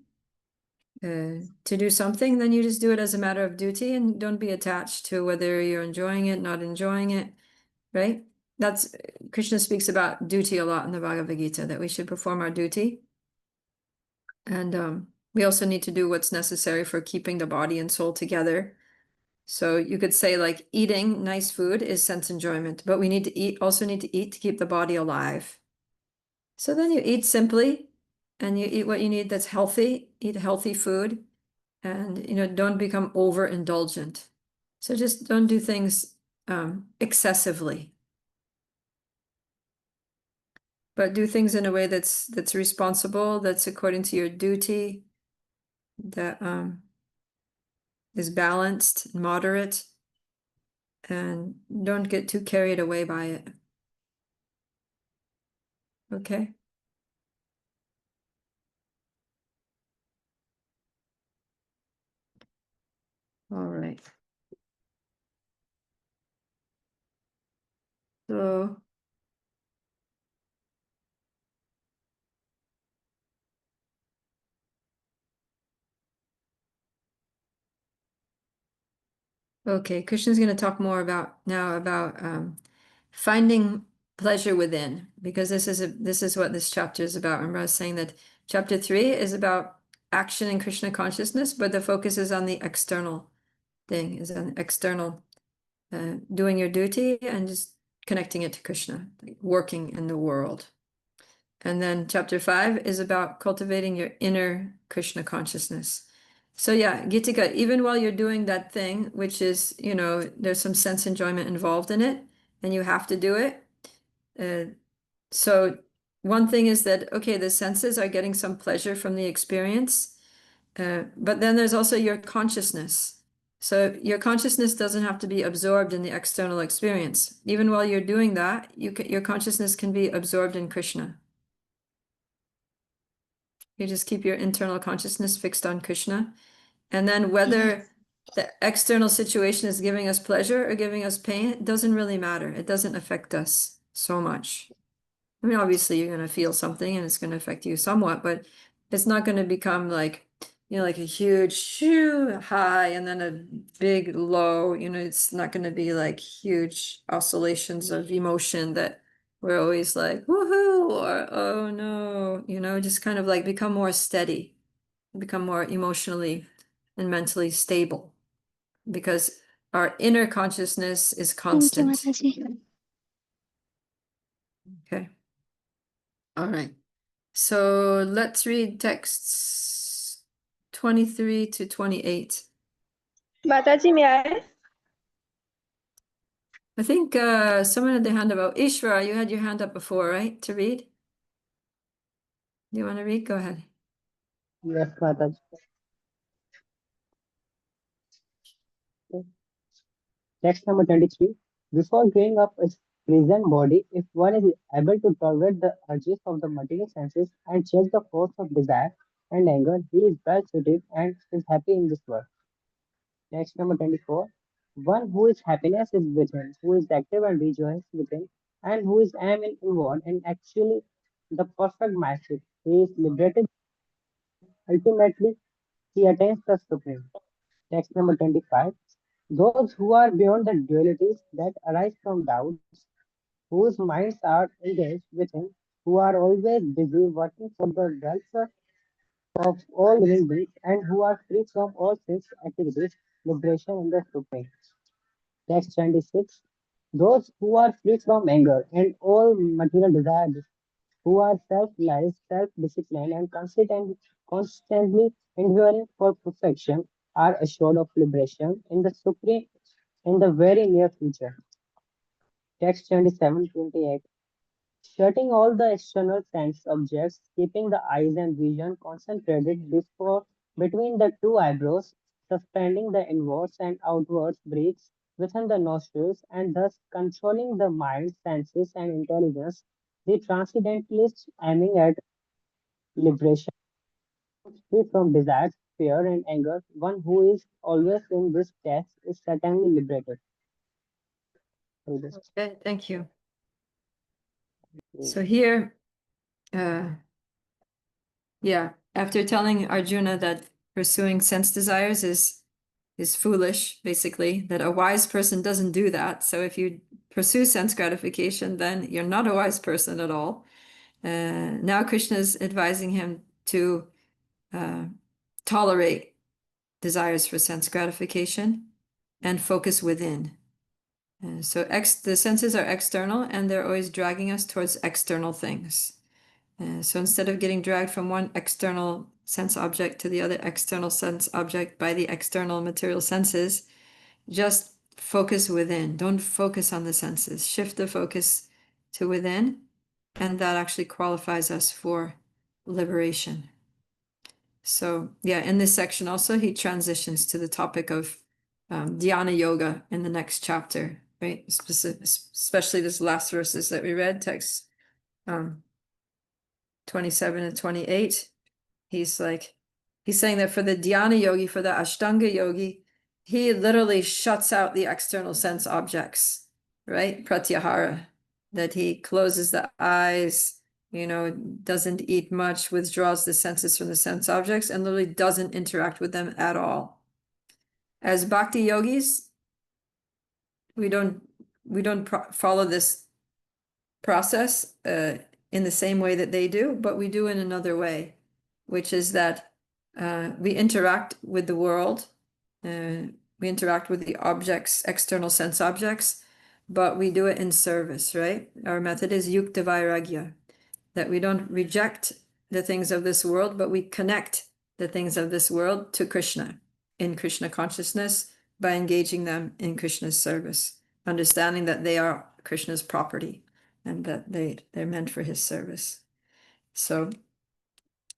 to do something, then you just do it as a matter of duty and don't be attached to whether you're enjoying it, not enjoying it, right? That's Krishna speaks about duty a lot in the Bhagavad Gita, that we should perform our duty. And we also need to do what's necessary for keeping the body and soul together. So you could say like eating nice food is sense enjoyment, but we need to also need to eat to keep the body alive. So then you eat simply and you eat what you need that's healthy, eat healthy food, and don't become overindulgent. So just don't do things excessively, but do things in a way that's responsible, that's according to your duty, that is balanced, moderate, and don't get too carried away by it. Okay. All right. So okay, Krishna's going to talk more about finding pleasure within, because this is what this chapter is about. Remember, I was saying that chapter 3 is about action in Krishna consciousness, but the focus is on the external thing, is on external, doing your duty and just connecting it to Krishna, like working in the world. And then chapter 5 is about cultivating your inner Krishna consciousness. So yeah, Gitika, even while you're doing that thing, which is, there's some sense enjoyment involved in it, and you have to do it, So one thing is that, okay, the senses are getting some pleasure from the experience, but then there's also your consciousness. So your consciousness doesn't have to be absorbed in the external experience. Even while you're doing that, your consciousness can be absorbed in Krishna. You just keep your internal consciousness fixed on Krishna. And then whether the external situation is giving us pleasure or giving us pain, it doesn't really matter. It doesn't affect us so much. I mean, obviously you're going to feel something and it's going to affect you somewhat, but it's not going to become like, like a huge high and then a big low. It's not going to be like huge oscillations of emotion that we're always like, woohoo, or oh no, just kind of like become more steady, become more emotionally and mentally stable because our inner consciousness is Thank you, constant. Mataji. Okay. All right. So let's read texts 23 to 28. Mataji, may I? I think someone had their hand up. Ishvara, you had your hand up before, right? To read? Do you want to read? Go ahead. Yes, Mataji. Text number 23. Before giving up its prison body, if one is able to tolerate the urges of the material senses and check the force of desire and anger, he is well suited and is happy in this world. Next, number 24. One who is happiness is within, who is active and rejoices within, and who is am in inward and actually the perfect master. He is liberated. Ultimately, he attains the supreme. Text number 25. Those who are beyond the dualities that arise from doubts, whose minds are engaged within, who are always busy working for the welfare of all living beings, and who are free from all six activities, liberation in the supreme. Text 26. Those who are free from anger and all material desires, who are self-reliant, self-disciplined, and constantly enduring for perfection, are assured of liberation in the supreme in the very near future. Text 27-28. Shutting all the external sense objects, keeping the eyes and vision concentrated between the two eyebrows, suspending the inwards and outwards breaths within the nostrils, and thus controlling the mind, senses, and intelligence, the transcendentalist aiming at liberation, free from desire, fear, and anger, one who is always in this test is certainly liberated. Okay, thank you. So here, yeah, after telling Arjuna that pursuing sense desires is foolish, basically, that a wise person doesn't do that. So if you pursue sense gratification, then you're not a wise person at all. Now Krishna is advising him to tolerate desires for sense gratification and focus within. So the senses are external and they're always dragging us towards external things. So instead of getting dragged from one external sense object to the other external sense object by the external material senses, just focus within. Don't focus on the senses. Shift the focus to within, and that actually qualifies us for liberation. So yeah, in this section also, he transitions to the topic of dhyana yoga in the next chapter, right? Especially this last verses that we read, text 27 and 28. He's saying that for the dhyana yogi, for the ashtanga yogi, he literally shuts out the external sense objects, right? Pratyahara, that he closes the eyes, doesn't eat much, withdraws the senses from the sense objects, and literally doesn't interact with them at all. As bhakti yogis, we don't follow this process in the same way that they do, but we do in another way, which is that we interact with the world, we interact with the objects, external sense objects, but we do it in service, right? Our method is yukta vairagya, that we don't reject the things of this world, but we connect the things of this world to Krishna in Krishna consciousness by engaging them in Krishna's service, understanding that they are Krishna's property. and that they're meant for his service. So,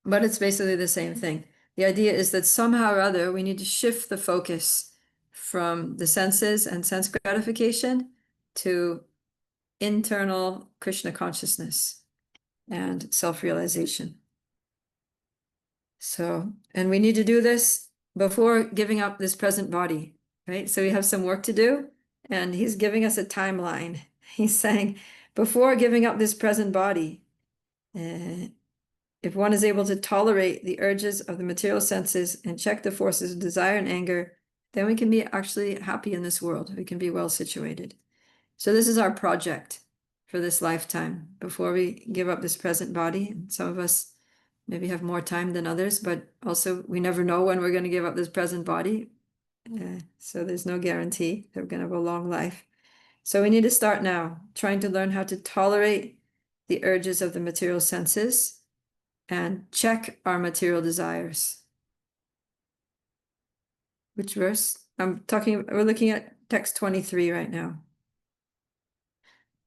but it's basically the same thing. The idea is that somehow or other we need to shift the focus from the senses and sense gratification to internal Krishna consciousness and self-realization. So, and we need to do this before giving up this present body, right? So we have some work to do, and he's giving us a timeline. He's saying, before giving up this present body, if one is able to tolerate the urges of the material senses and check the forces of desire and anger, then we can be actually happy in this world. We can be well situated. So this is our project for this lifetime before we give up this present body. And some of us maybe have more time than others, but also we never know when we're going to give up this present body. So there's no guarantee that we're going to have a long life. So we need to start now, trying to learn how to tolerate the urges of the material senses and check our material desires. Which verse? We're looking at text 23 right now.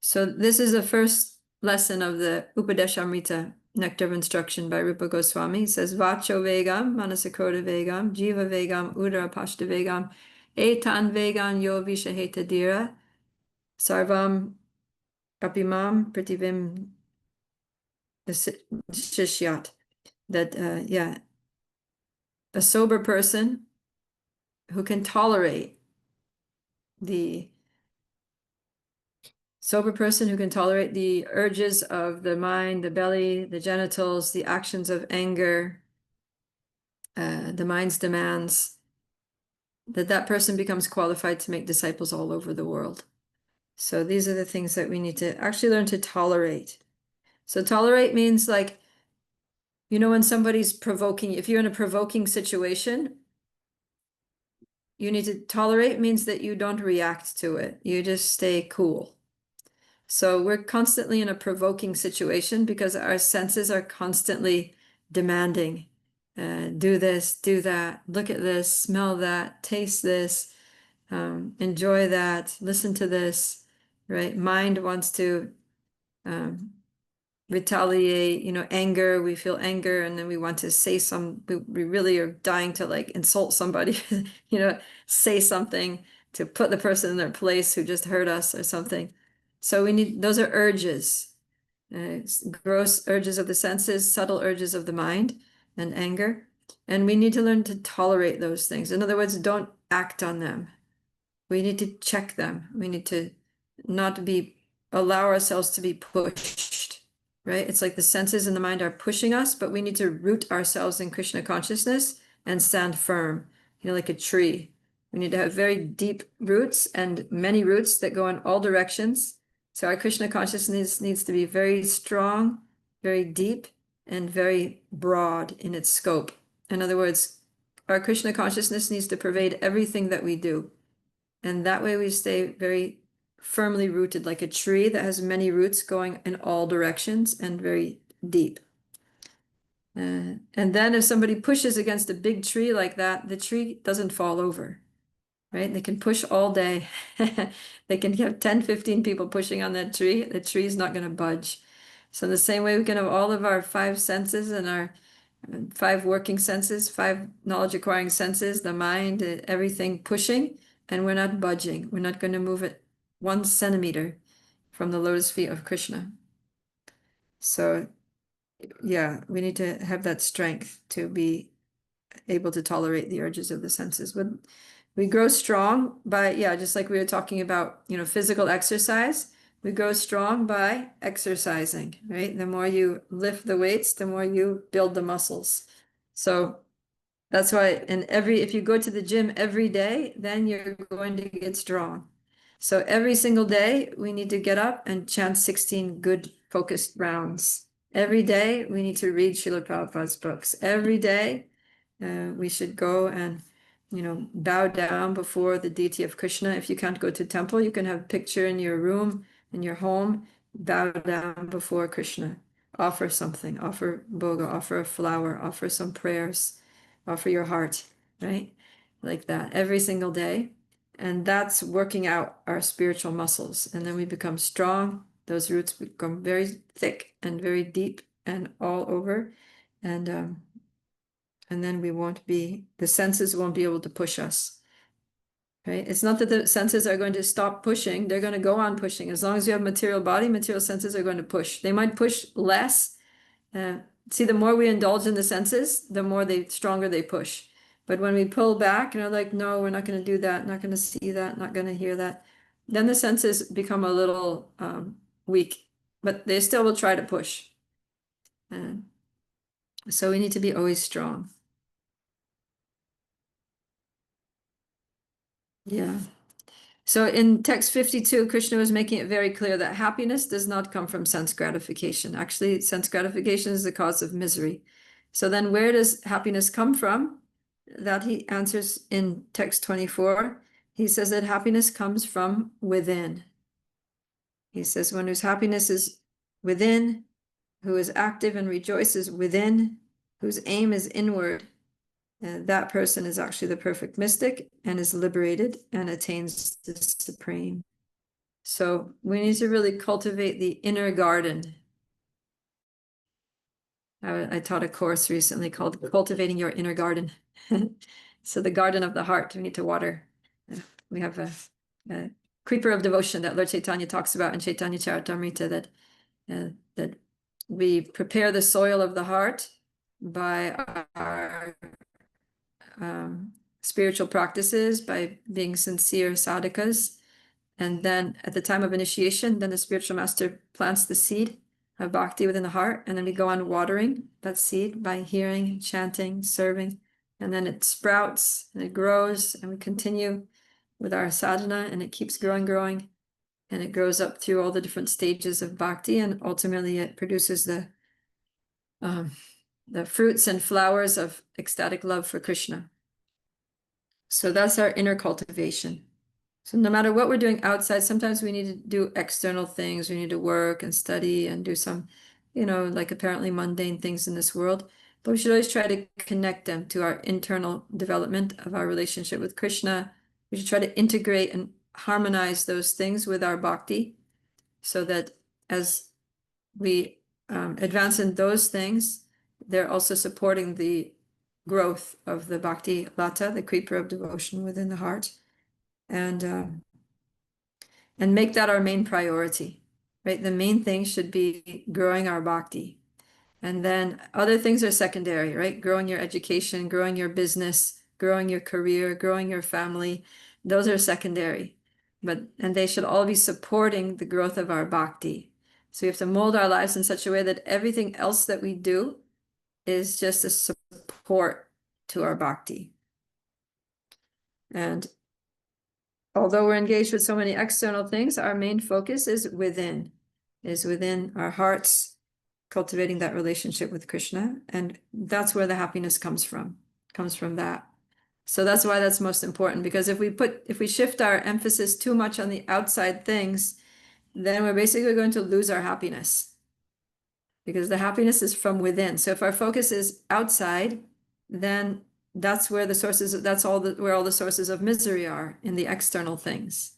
So this is the first lesson of the Upadeshamrita, Nectar of Instruction by Rupa Goswami. It says, Vacho Vegam, Manasakroda Vegam, Jiva Vegam, Udara Pashta Vegam, Etan Vegam Yo Vishaheta Dira, Sarvam Kapimam Prativim Shishyat. That, a sober person who can tolerate the urges of the mind, the belly, the genitals, the actions of anger, the mind's demands, that person becomes qualified to make disciples all over the world. So these are the things that we need to actually learn to tolerate. So tolerate means like, when somebody's provoking, if you're in a provoking situation, you need to tolerate means that you don't react to it. You just stay cool. So we're constantly in a provoking situation because our senses are constantly demanding, do this, do that, look at this, smell that, taste this, enjoy that, listen to this, right? Mind wants to retaliate, anger, we feel anger, and then we want to say we really are dying to like insult somebody, say something to put the person in their place who just hurt us or something. So those are urges, gross urges of the senses, subtle urges of the mind and anger. And we need to learn to tolerate those things. In other words, don't act on them. We need to check them. We need to not allow ourselves to be pushed, right? It's like the senses and the mind are pushing us, but we need to root ourselves in Krishna consciousness and stand firm, like a tree. We need to have very deep roots and many roots that go in all directions. So our Krishna consciousness needs to be very strong, very deep, and very broad in its scope. In other words, our Krishna consciousness needs to pervade everything that we do. And that way we stay very firmly rooted, like a tree that has many roots going in all directions and very deep. And then if somebody pushes against a big tree like that, the tree doesn't fall over, right? They can push all day. They can have 10, 15 people pushing on that tree. The tree is not going to budge. So in the same way, we can have all of our 5 senses and our 5 working senses, 5 knowledge acquiring senses, the mind, everything pushing, and we're not budging. We're not going to move it 1 centimeter from the lotus feet of Krishna. So yeah, we need to have that strength to be able to tolerate the urges of the senses. But we grow strong by, just like we were talking about, physical exercise. We grow strong by exercising, right? The more you lift the weights, the more you build the muscles. So that's why if you go to the gym every day, then you're going to get strong. So every single day, we need to get up and chant 16 good focused rounds. Every day, we need to read Srila Prabhupada's books. Every day, we should go and, bow down before the deity of Krishna. If you can't go to temple, you can have a picture in your room, in your home, bow down before Krishna. Offer something, offer bhoga, offer a flower, offer some prayers, offer your heart, right? Like that every single day. And that's working out our spiritual muscles. And then we become strong those roots become very thick and very deep and all over, and then we won't be, the senses won't be able to push us. Right? It's not that the senses are going to stop pushing, they're going to go on pushing. As long as you have material body, material senses are going to push. They might push less. See, the more we indulge in the senses, the more stronger they push. But when we pull back and are like, no, we're not going to do that, not going to see that, not going to hear that, then the senses become a little weak, but they still will try to push. And so we need to be always strong. Yeah. So in text 52, Krishna was making it very clear that happiness does not come from sense gratification. Actually, sense gratification is the cause of misery. So then where does happiness come from? That he answers in text 24. He says that happiness comes from within. He says, one whose happiness is within, who is active and rejoices within, whose aim is inward, that person is actually the perfect mystic and is liberated and attains the supreme. So we need to really cultivate the inner garden. I taught a course recently called Cultivating Your Inner Garden. So the garden of the heart, we need to water. We have a creeper of devotion that Lord Chaitanya talks about in Chaitanya Charitamrita, that we prepare the soil of the heart by our spiritual practices, by being sincere sadhakas. And then at the time of initiation, then the spiritual master plants the seed of bhakti within the heart. And then we go on watering that seed by hearing, chanting, serving. And then it sprouts and it grows, and we continue with our sadhana, and it keeps growing. And it grows up through all the different stages of bhakti, and ultimately it produces the fruits and flowers of ecstatic love for Krishna. So that's our inner cultivation. So no matter what we're doing outside, sometimes we need to do external things. We need to work and study and do some, like apparently mundane things in this world. But we should always try to connect them to our internal development of our relationship with Krishna. We should try to integrate and harmonize those things with our bhakti, so that as we advance in those things, they're also supporting the growth of the bhakti lata, the creeper of devotion within the heart. And make that our main priority, right? The main thing should be growing our bhakti. And then other things are secondary, right? Growing your education, growing your business, growing your career, growing your family. Those are secondary, and they should all be supporting the growth of our bhakti. So we have to mold our lives in such a way that everything else that we do is just a support to our bhakti. And although we're engaged with so many external things, our main focus is within our hearts, cultivating that relationship with Krishna. And that's where the happiness comes from that. So that's why that's most important, because if we shift our emphasis too much on the outside things, then we're basically going to lose our happiness, because the happiness is from within. So if our focus is outside, then that's where where all the sources of misery are, in the external things.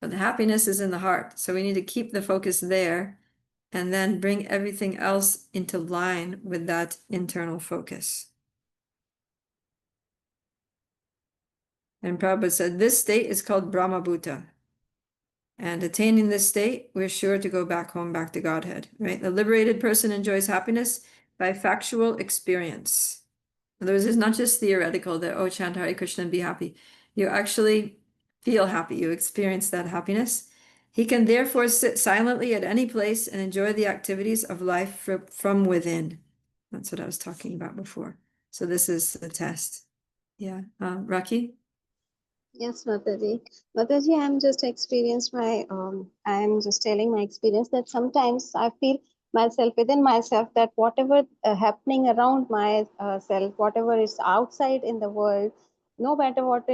But the happiness is in the heart. So we need to keep the focus there, and then bring everything else into line with that internal focus. And Prabhupada said, this state is called Brahmabhuta. And attaining this state, we're sure to go back home, back to Godhead, right? The liberated person enjoys happiness by factual experience. In other words, it's not just theoretical that, oh, chant Hare Krishna and be happy. You actually feel happy. You experience that happiness. He can therefore sit silently at any place and enjoy the activities of life from within. That's what I was talking about before. So this is the test. Yeah. Raki? Yes, Mataji. Mataji, I'm just I'm just telling my experience that sometimes I feel myself within myself that whatever happening around myself, whatever is outside in the world, no matter what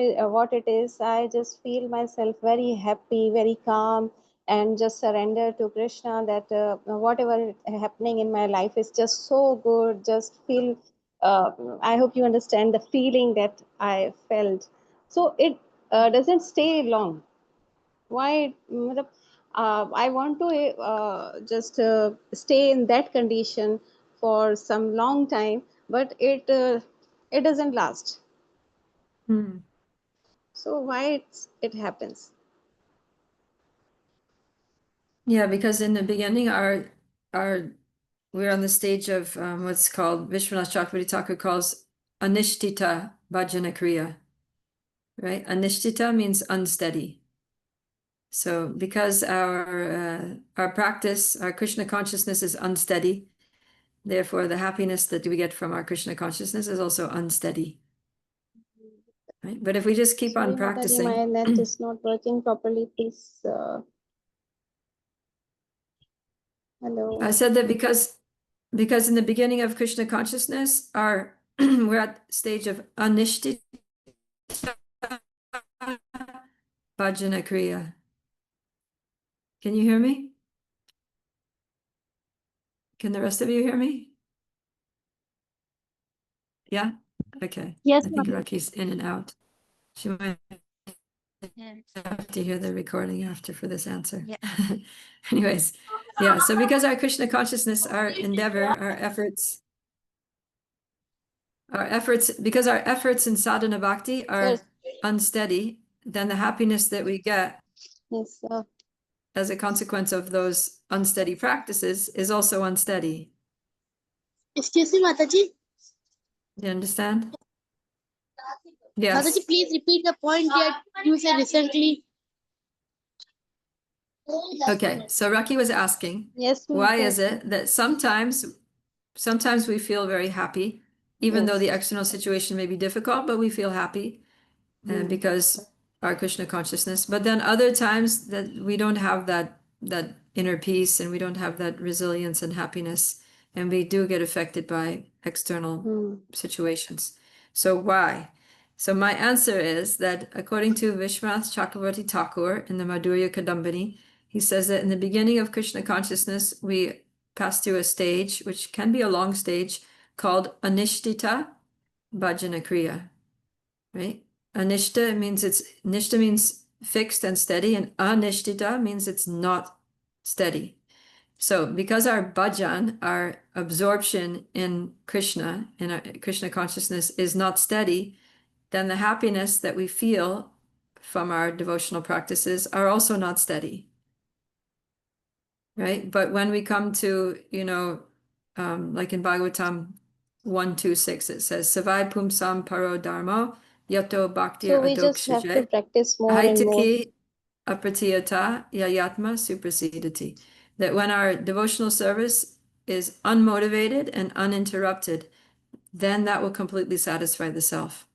it is, I just feel myself very happy, very calm, and just surrender to Krishna. That whatever happening in my life is just so good. Just feel. I hope you understand the feeling that I felt. So it doesn't stay long. Why? I want to just stay in that condition for some long time, but it doesn't last. Hmm. So why it happens? Yeah, because in the beginning, we're on the stage of what's called Vishwanath Chakravarti Thakur calls anishtita bhajana kriya, right? Anishtita means unsteady. So because our practice, our Krishna consciousness is unsteady, therefore the happiness that we get from our Krishna consciousness is also unsteady. Right? But if we just keep Sorry, on Mataji, my practicing, net is not working properly. Please, hello. I said that because in the beginning of Krishna consciousness, we're at stage of anishtita bhajana kriya. Can you hear me? Can the rest of you hear me? Yeah? Okay. Yes, I think Mataji. Raki's in and out. She might Yes. have to hear the recording after for this answer. Yeah. Anyways, yeah, so because our Krishna consciousness, our endeavor, because our efforts in sadhana bhakti are Yes, unsteady, then the happiness that we get yes, as a consequence of those unsteady practices is also unsteady. Excuse me, Mataji. You understand? Mataji, Yes. please repeat the point that you said recently. Okay, so Raki was asking, yes, why is Mataji. it that sometimes we feel very happy, even though Yes. the external situation may be difficult, but we feel happy because our Krishna consciousness. But then other times that we don't have that inner peace and we don't have that resilience and happiness, and we do get affected by external Hmm. situations. So why? So my answer is that according to Vishwanath Chakravarti Thakur in the Madhurya Kadambini, he says that in the beginning of Krishna consciousness, we pass through a stage, which can be a long stage, called anishtita bhajana kriya, right? Nishta means fixed and steady, and anishtita means it's not steady. So because our bhajan, our absorption in Krishna, in our Krishna consciousness is not steady, then the happiness that we feel from our devotional practices are also not steady. Right? But when we come to, like in Bhagavatam 126, it says, Savai pumsam paro dharma yato bhaktir So we just have to adokshaje practice more and more. haitaki apratiyata yayatma suprasidati. That when our devotional service is unmotivated and uninterrupted, then that will completely satisfy the self.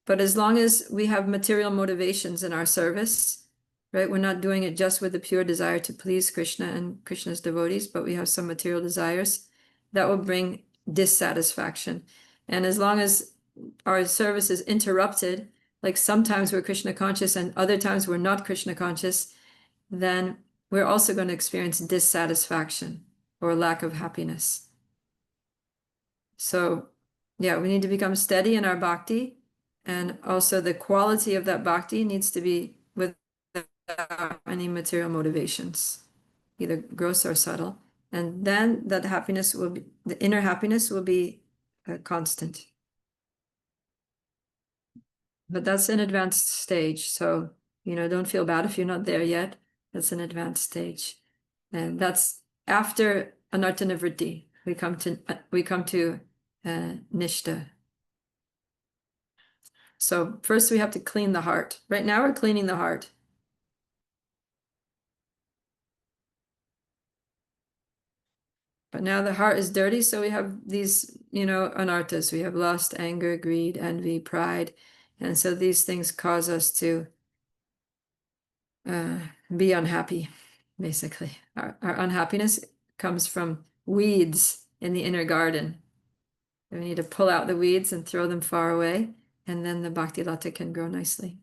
But as long as we have material motivations in our service, right, we're not doing it just with the pure desire to please Krishna and Krishna's devotees, but we have some material desires, that will bring dissatisfaction. And as long as our service is interrupted, like sometimes we're Krishna conscious and other times we're not Krishna conscious, then we're also going to experience dissatisfaction or lack of happiness. So, yeah, we need to become steady in our bhakti. And also the quality of that bhakti needs to be without any material motivations, either gross or subtle. And then that happiness will be, the inner happiness will be constant. But that's an advanced stage. So, don't feel bad if you're not there yet. That's an advanced stage. And that's after anartha nivritti. We come to nishta. So first we have to clean the heart. Right now we're cleaning the heart. But now the heart is dirty, so we have these, anarthas. We have lust, anger, greed, envy, pride. And so these things cause us to be unhappy, basically. Our unhappiness comes from weeds in the inner garden. We need to pull out the weeds and throw them far away, and then the bhakti lata can grow nicely.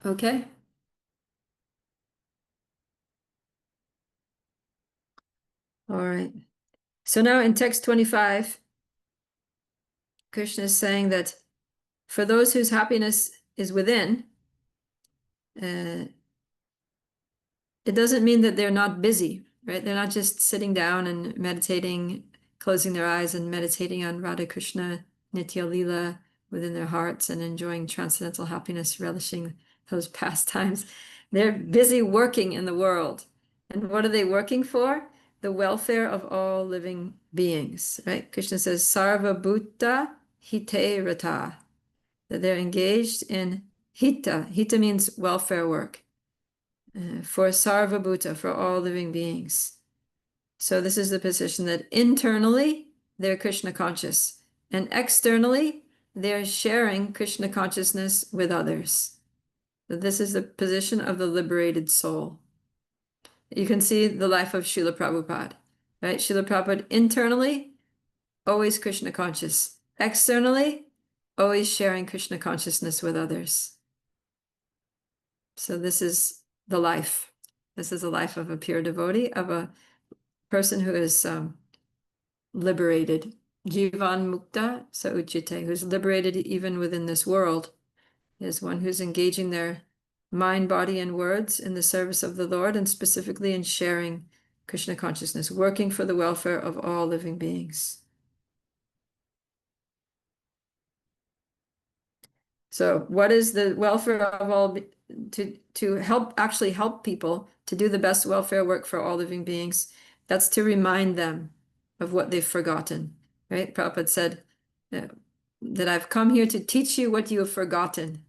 Okay? All right. So now in text 25, Krishna is saying that for those whose happiness is within, it doesn't mean that they're not busy, right? They're not just sitting down and meditating, closing their eyes and meditating on Radha Krishna, Nitya Lila within their hearts and enjoying transcendental happiness, relishing those pastimes. They're busy working in the world. And what are they working for? The welfare of all living beings, right? Krishna says, Sarva Bhuta Hite Rata, that they're engaged in Hita. Hita means welfare work. For Sarva Bhuta, for all living beings. So this is the position that internally they're Krishna conscious, and externally they're sharing Krishna consciousness with others. So this is the position of the liberated soul. You can see the life of Srila Prabhupada, right? Srila Prabhupada internally, always Krishna conscious. Externally, always sharing Krishna consciousness with others. So this is the life. This is the life of a pure devotee, of a person who is liberated. Jivan Mukta Sauchite, who's liberated even within this world, is one who's engaging their mind, body, and words in the service of the Lord, and specifically in sharing Krishna consciousness, working for the welfare of all living beings. So what is the welfare of all, to actually help people to do the best welfare work for all living beings? That's to remind them of what they've forgotten, right? Prabhupada said that I've come here to teach you what you have forgotten,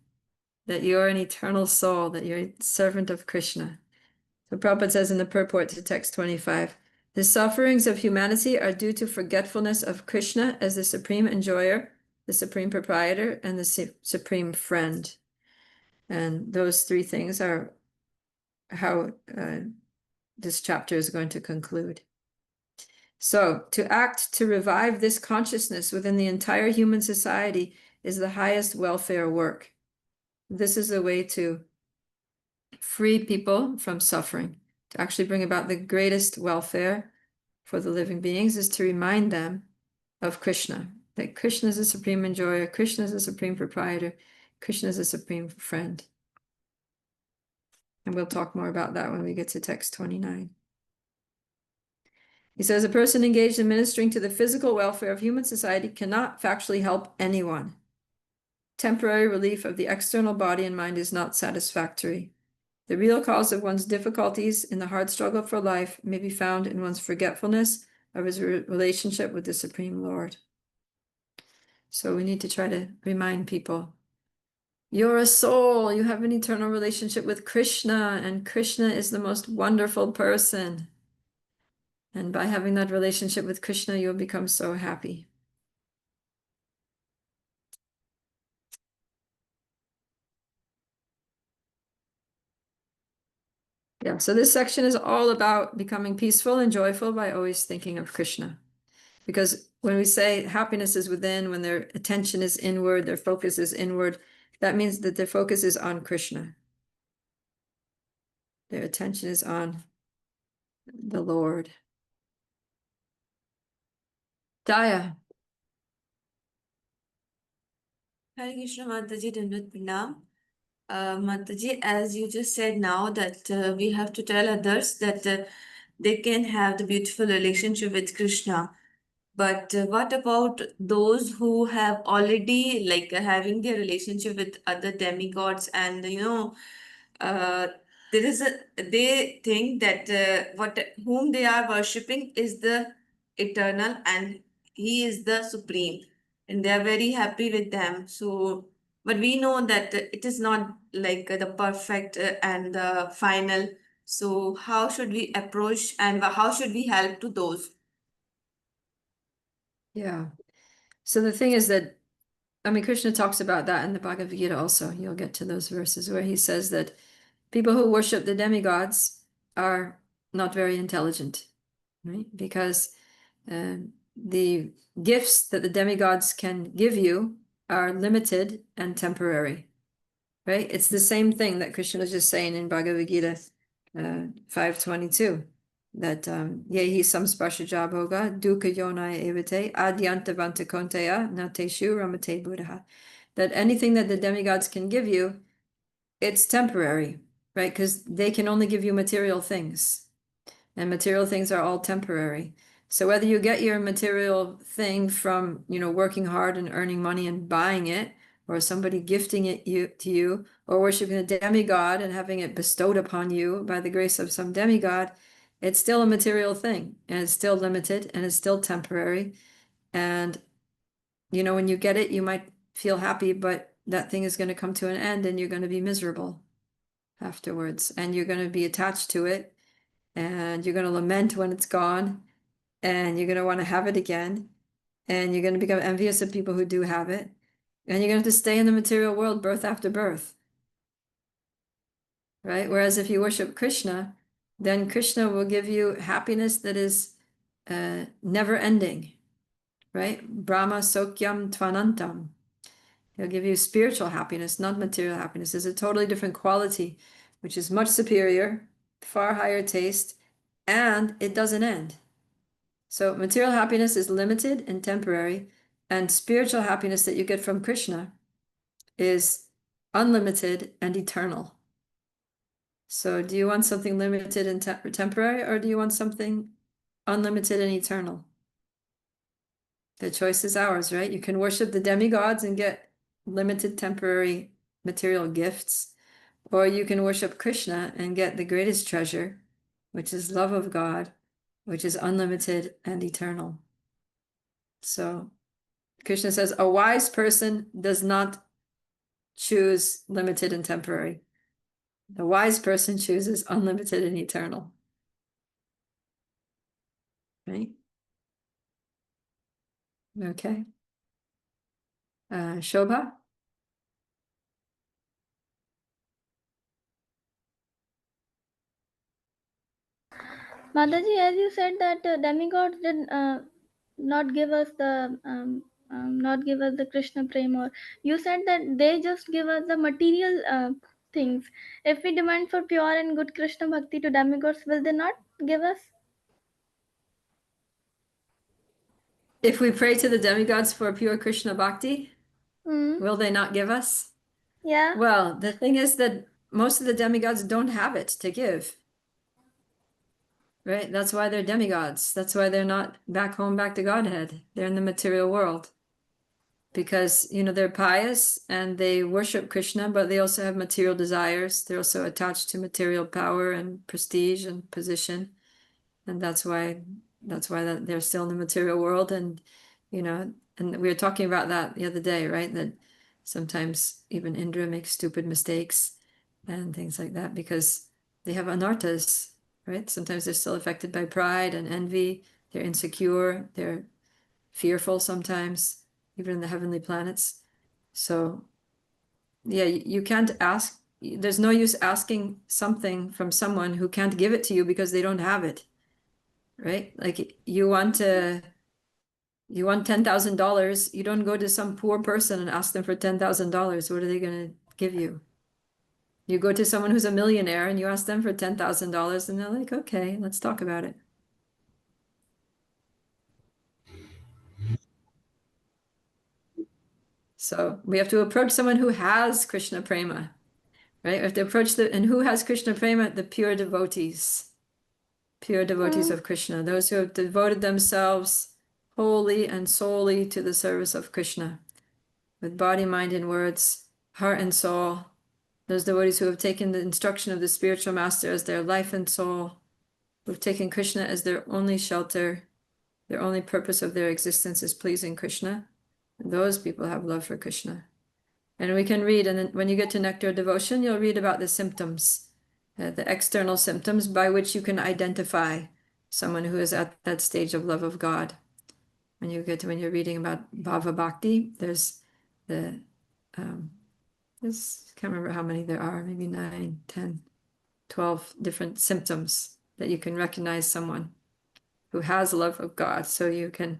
that you're an eternal soul, that you're a servant of Krishna. So Prabhupada says in the purport to text 25, the sufferings of humanity are due to forgetfulness of Krishna as the supreme enjoyer, the supreme proprietor, and the supreme friend. And those three things are how this chapter is going to conclude. So to act to revive this consciousness within the entire human society is the highest welfare work. This is a way to free people from suffering, to actually bring about the greatest welfare for the living beings, is to remind them of Krishna, that Krishna is the supreme enjoyer, Krishna is the supreme proprietor, Krishna is the supreme friend. And we'll talk more about that when we get to text 29. He says, a person engaged in ministering to the physical welfare of human society cannot factually help anyone. Temporary relief of the external body and mind is not satisfactory. The real cause of one's difficulties in the hard struggle for life may be found in one's forgetfulness of his relationship with the Supreme Lord. So we need to try to remind people, you're a soul, you have an eternal relationship with Krishna, and Krishna is the most wonderful person. And by having that relationship with Krishna, you'll become so happy. Yeah, so this section is all about becoming peaceful and joyful by always thinking of Krishna. Because when we say happiness is within, when their attention is inward, their focus is inward, that means that their focus is on Krishna. Their attention is on the Lord. Daya. Hare Krishna Mataji, Dandavat Pranam. Mataji, as you just said now that we have to tell others that they can have the beautiful relationship with Krishna. But what about those who have already having their relationship with other demigods and there is a they think that what whom they are worshipping is the eternal and he is the supreme and they are very happy with them. So but we know that it is not the perfect and the final. So how should we approach and how should we help to those? Yeah. So the thing is that, I mean, Krishna talks about that in the Bhagavad Gita also. You'll get to those verses where he says that people who worship the demigods are not very intelligent, right? Because the gifts that the demigods can give you are limited and temporary, right? It's the same thing that Krishna was just saying in Bhagavad Gita 5:22, that yehi samsparshaja bhoga dukkha yonaya evate adyantavanta konteya nateshu ramate buddha, that anything that the demigods can give you it's temporary, right? Because they can only give you material things, and material things are all temporary. So whether you get your material thing from, working hard and earning money and buying it, or somebody gifting it to you, or worshiping a demigod and having it bestowed upon you by the grace of some demigod, it's still a material thing, and it's still limited, and it's still temporary. And, when you get it, you might feel happy, but that thing is going to come to an end, and you're going to be miserable afterwards, and you're going to be attached to it, and you're going to lament when it's gone, and you're going to want to have it again, and you're going to become envious of people who do have it, and you're going to have to stay in the material world birth after birth, right? Whereas if you worship Krishna, then Krishna will give you happiness that is never ending, right? Brahma Sokyam Tvanantam. He'll give you spiritual happiness, not material happiness. It's a totally different quality, which is much superior, far higher taste, and it doesn't end. So material happiness is limited and temporary, and spiritual happiness that you get from Krishna is unlimited and eternal. So do you want something limited and temporary, or do you want something unlimited and eternal? The choice is ours, right? You can worship the demigods and get limited temporary material gifts, or you can worship Krishna and get the greatest treasure, which is love of God, which is unlimited and eternal. So Krishna says a wise person does not choose limited and temporary. The wise person chooses unlimited and eternal. Right? Okay. Shobha? Mataji, as you said that demigods did not give us the Krishna prema, or you said that they just give us the material things. If we demand for pure and good Krishna bhakti to demigods, will they not give us? If we pray to the demigods for pure Krishna bhakti, Hmm. will they not give us? Yeah. Well, the thing is that most of the demigods don't have it to give. Right? That's why they're demigods. That's why they're not back home, back to Godhead. They're in the material world. Because, they're pious and they worship Krishna, but they also have material desires. They're also attached to material power and prestige and position. And that's why they're still in the material world. And, and we were talking about that the other day, right? That sometimes even Indra makes stupid mistakes and things like that because they have anarthas, right? Sometimes they're still affected by pride and envy. They're insecure. They're fearful sometimes, even in the heavenly planets. So, yeah, you can't ask. There's no use asking something from someone who can't give it to you because they don't have it, right? Like you want $10,000. You don't go to some poor person and ask them for $10,000. What are they going to give you? You go to someone who's a millionaire and you ask them for $10,000 and they're like, okay, let's talk about it. So we have to approach someone who has Krishna prema, right? We have to approach and who has Krishna prema? The pure devotees of Krishna, those who have devoted themselves wholly and solely to the service of Krishna, with body, mind, and words, heart and soul. Those devotees who have taken the instruction of the spiritual master as their life and soul, who have taken Krishna as their only shelter, their only purpose of their existence is pleasing Krishna. And those people have love for Krishna. And we can read, and then when you get to Nectar Devotion, you'll read about the symptoms, the external symptoms by which you can identify someone who is at that stage of love of God. When you're reading about Bhava Bhakti, there's I can't remember how many there are, maybe 9, 10, 12 different symptoms that you can recognize someone who has love of God. So you can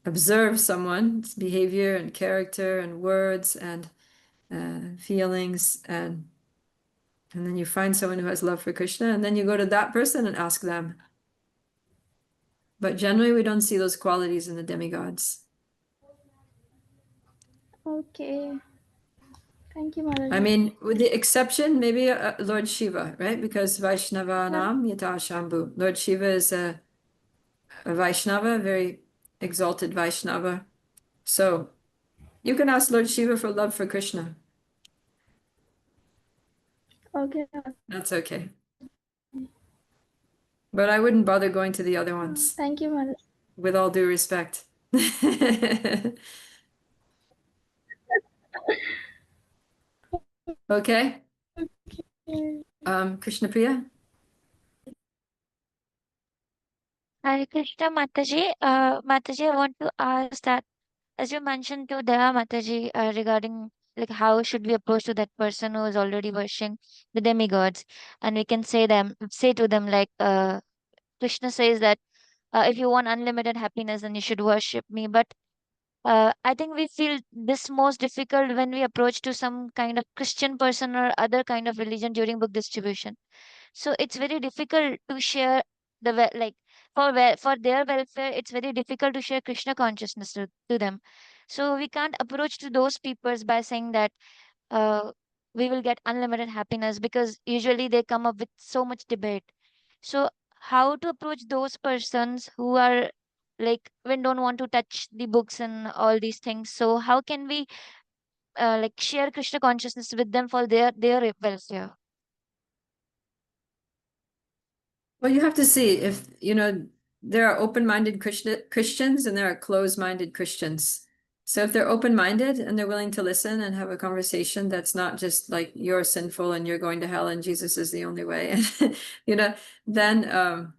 observe someone's behavior and character and words and feelings, and then you find someone who has love for Krishna, and then you go to that person and ask them. But generally, we don't see those qualities in the demigods. Okay. Thank you, Mataji. I mean, with the exception, maybe Lord Shiva, right? Because Vaishnava Nam Yata Shambhu. Lord Shiva is a Vaishnava, very exalted Vaishnava. So you can ask Lord Shiva for love for Krishna. Okay. That's okay. But I wouldn't bother going to the other ones, Thank you, Mataji. with all due respect. Okay. Krishna Priya? Hare Krishna Mataji. Mataji, I want to ask that, as you mentioned to Daya Mataji, regarding like how should we approach to that person who is already worshiping the demigods, and we can say to them like, Krishna says that if you want unlimited happiness, then you should worship me. But I think we feel this most difficult when we approach to some kind of Christian person or other kind of religion during book distribution. So it's very difficult to share like for their welfare. It's very difficult to share Krishna consciousness to them. So we can't approach to those peoples by saying that uh, we will get unlimited happiness, because usually they come up with so much debate. So how to approach those persons who are like when don't want to touch the books and all these things? So how can we like share Krishna consciousness with them for their welfare? Well, you have to see if, there are open-minded Christians and there are closed-minded Christians. So if they're open-minded and they're willing to listen and have a conversation that's not just like you're sinful and you're going to hell and Jesus is the only way, then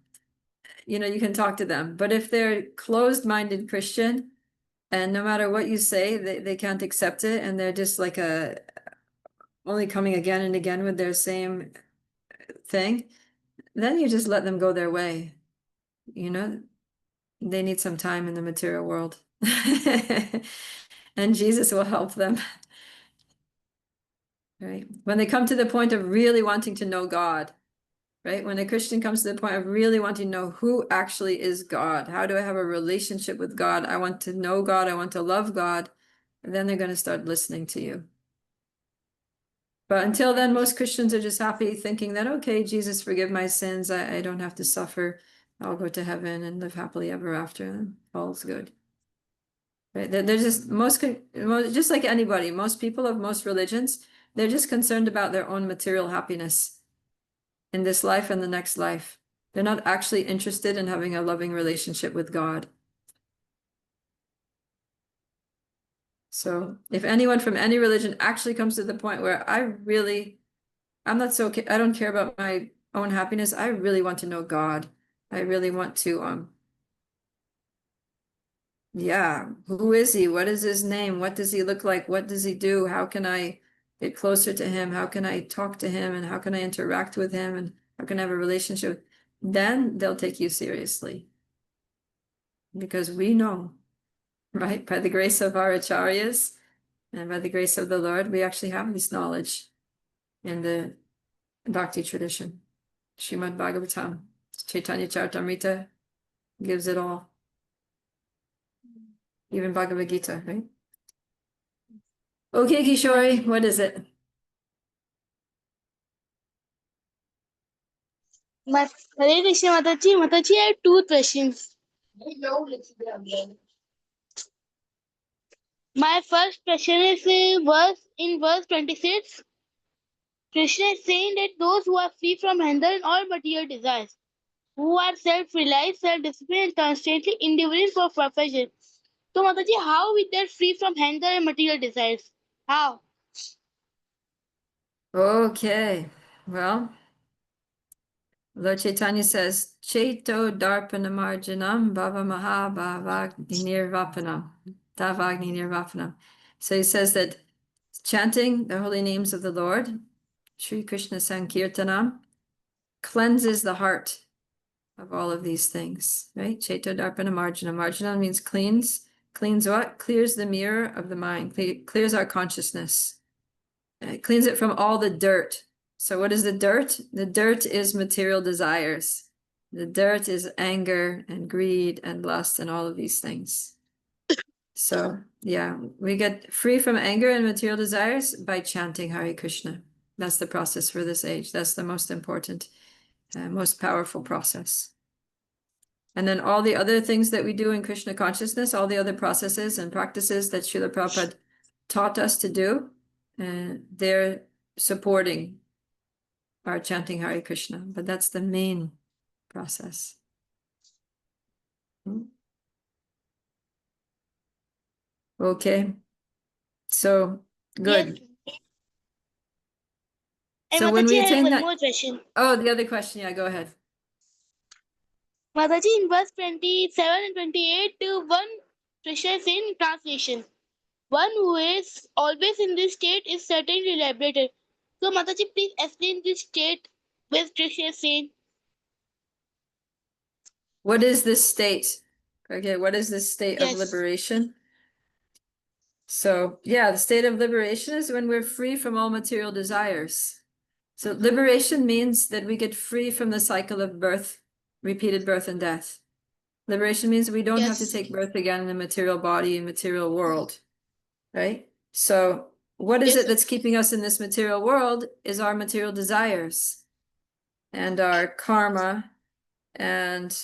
you can talk to them. But if they're closed-minded Christian and no matter what you say, they can't accept it, and they're just like only coming again and again with their same thing, then you just let them go their way. They need some time in the material world. And Jesus will help them. Right? When they come to the point of really wanting to know God, right? When a Christian comes to the point of really wanting to know who actually is God, how do I have a relationship with God? I want to know God, I want to love God. And then they're going to start listening to you. But until then, most Christians are just happy thinking that, okay, Jesus, forgive my sins. I don't have to suffer. I'll go to heaven and live happily ever after, and all's good. Right? They're just just like anybody, most people of most religions, they're just concerned about their own material happiness in this life and the next life. They're not actually interested in having a loving relationship with God. So if anyone from any religion actually comes to the point where I don't care about my own happiness, I really want to know God. I really want to, who is he? What is his name? What does he look like? What does he do? How can I get closer to him? How can I talk to him? And how can I interact with him? And how can I have a relationship? Then they'll take you seriously. Because we know, right? By the grace of our acharyas and by the grace of the Lord, we actually have this knowledge in the Bhakti tradition. Srimad Bhagavatam, Chaitanya Charitamrita gives it all. Even Bhagavad Gita, right? Okay, Kishori, what is it? Hare Krishna Mataji. Mataji, I have two questions. My first question is in verse 26. Krishna is saying that those who are free from anger and all material desires, who are self-reliant, self-disciplined, and constantly endeavoring for perfection. So, Mataji, how we get free from anger and material desires? How? Okay, well, Lord Chaitanya says, Cheto Darpanamarjanam Bhava Maha Bhavagni Nirvapanam. Davagni Nirvapanam. So he says that chanting the holy names of the Lord, Sri Krishna Sankirtanam, cleanses the heart of all of these things, right? Cheto Darpanamarjanam. Marjanam means cleans. Cleans what? Clears the mirror of the mind, clears our consciousness. It cleans it from all the dirt. So what is the dirt? The dirt is material desires. The dirt is anger and greed and lust and all of these things. So yeah, we get free from anger and material desires by chanting Hare Krishna. That's the process for this age. That's the most important, most powerful process. And then all the other things that we do in Krishna consciousness, all the other processes and practices that Srila Prabhupada taught us to do, they're supporting our chanting Hare Krishna, but that's the main process. Okay, so good. Yes. And So when we Mataji, I have attain one that, more question. oh, the other question, yeah, go ahead. Mataji, in verse 27 and 28, one Krishna is in translation. One who is always in this state is certainly liberated. So, Mataji, please explain this state with Krishna is saying. What is this state? Okay, what is this state of Yes. liberation? So yeah, the state of liberation is when we're free from all material desires. So liberation means that we get free from the cycle of birth, repeated birth and death. Liberation means we don't have to Yes. take birth again in the material body and material world, right? So what is Yes, it that's keeping us in this material world is our material desires and our karma and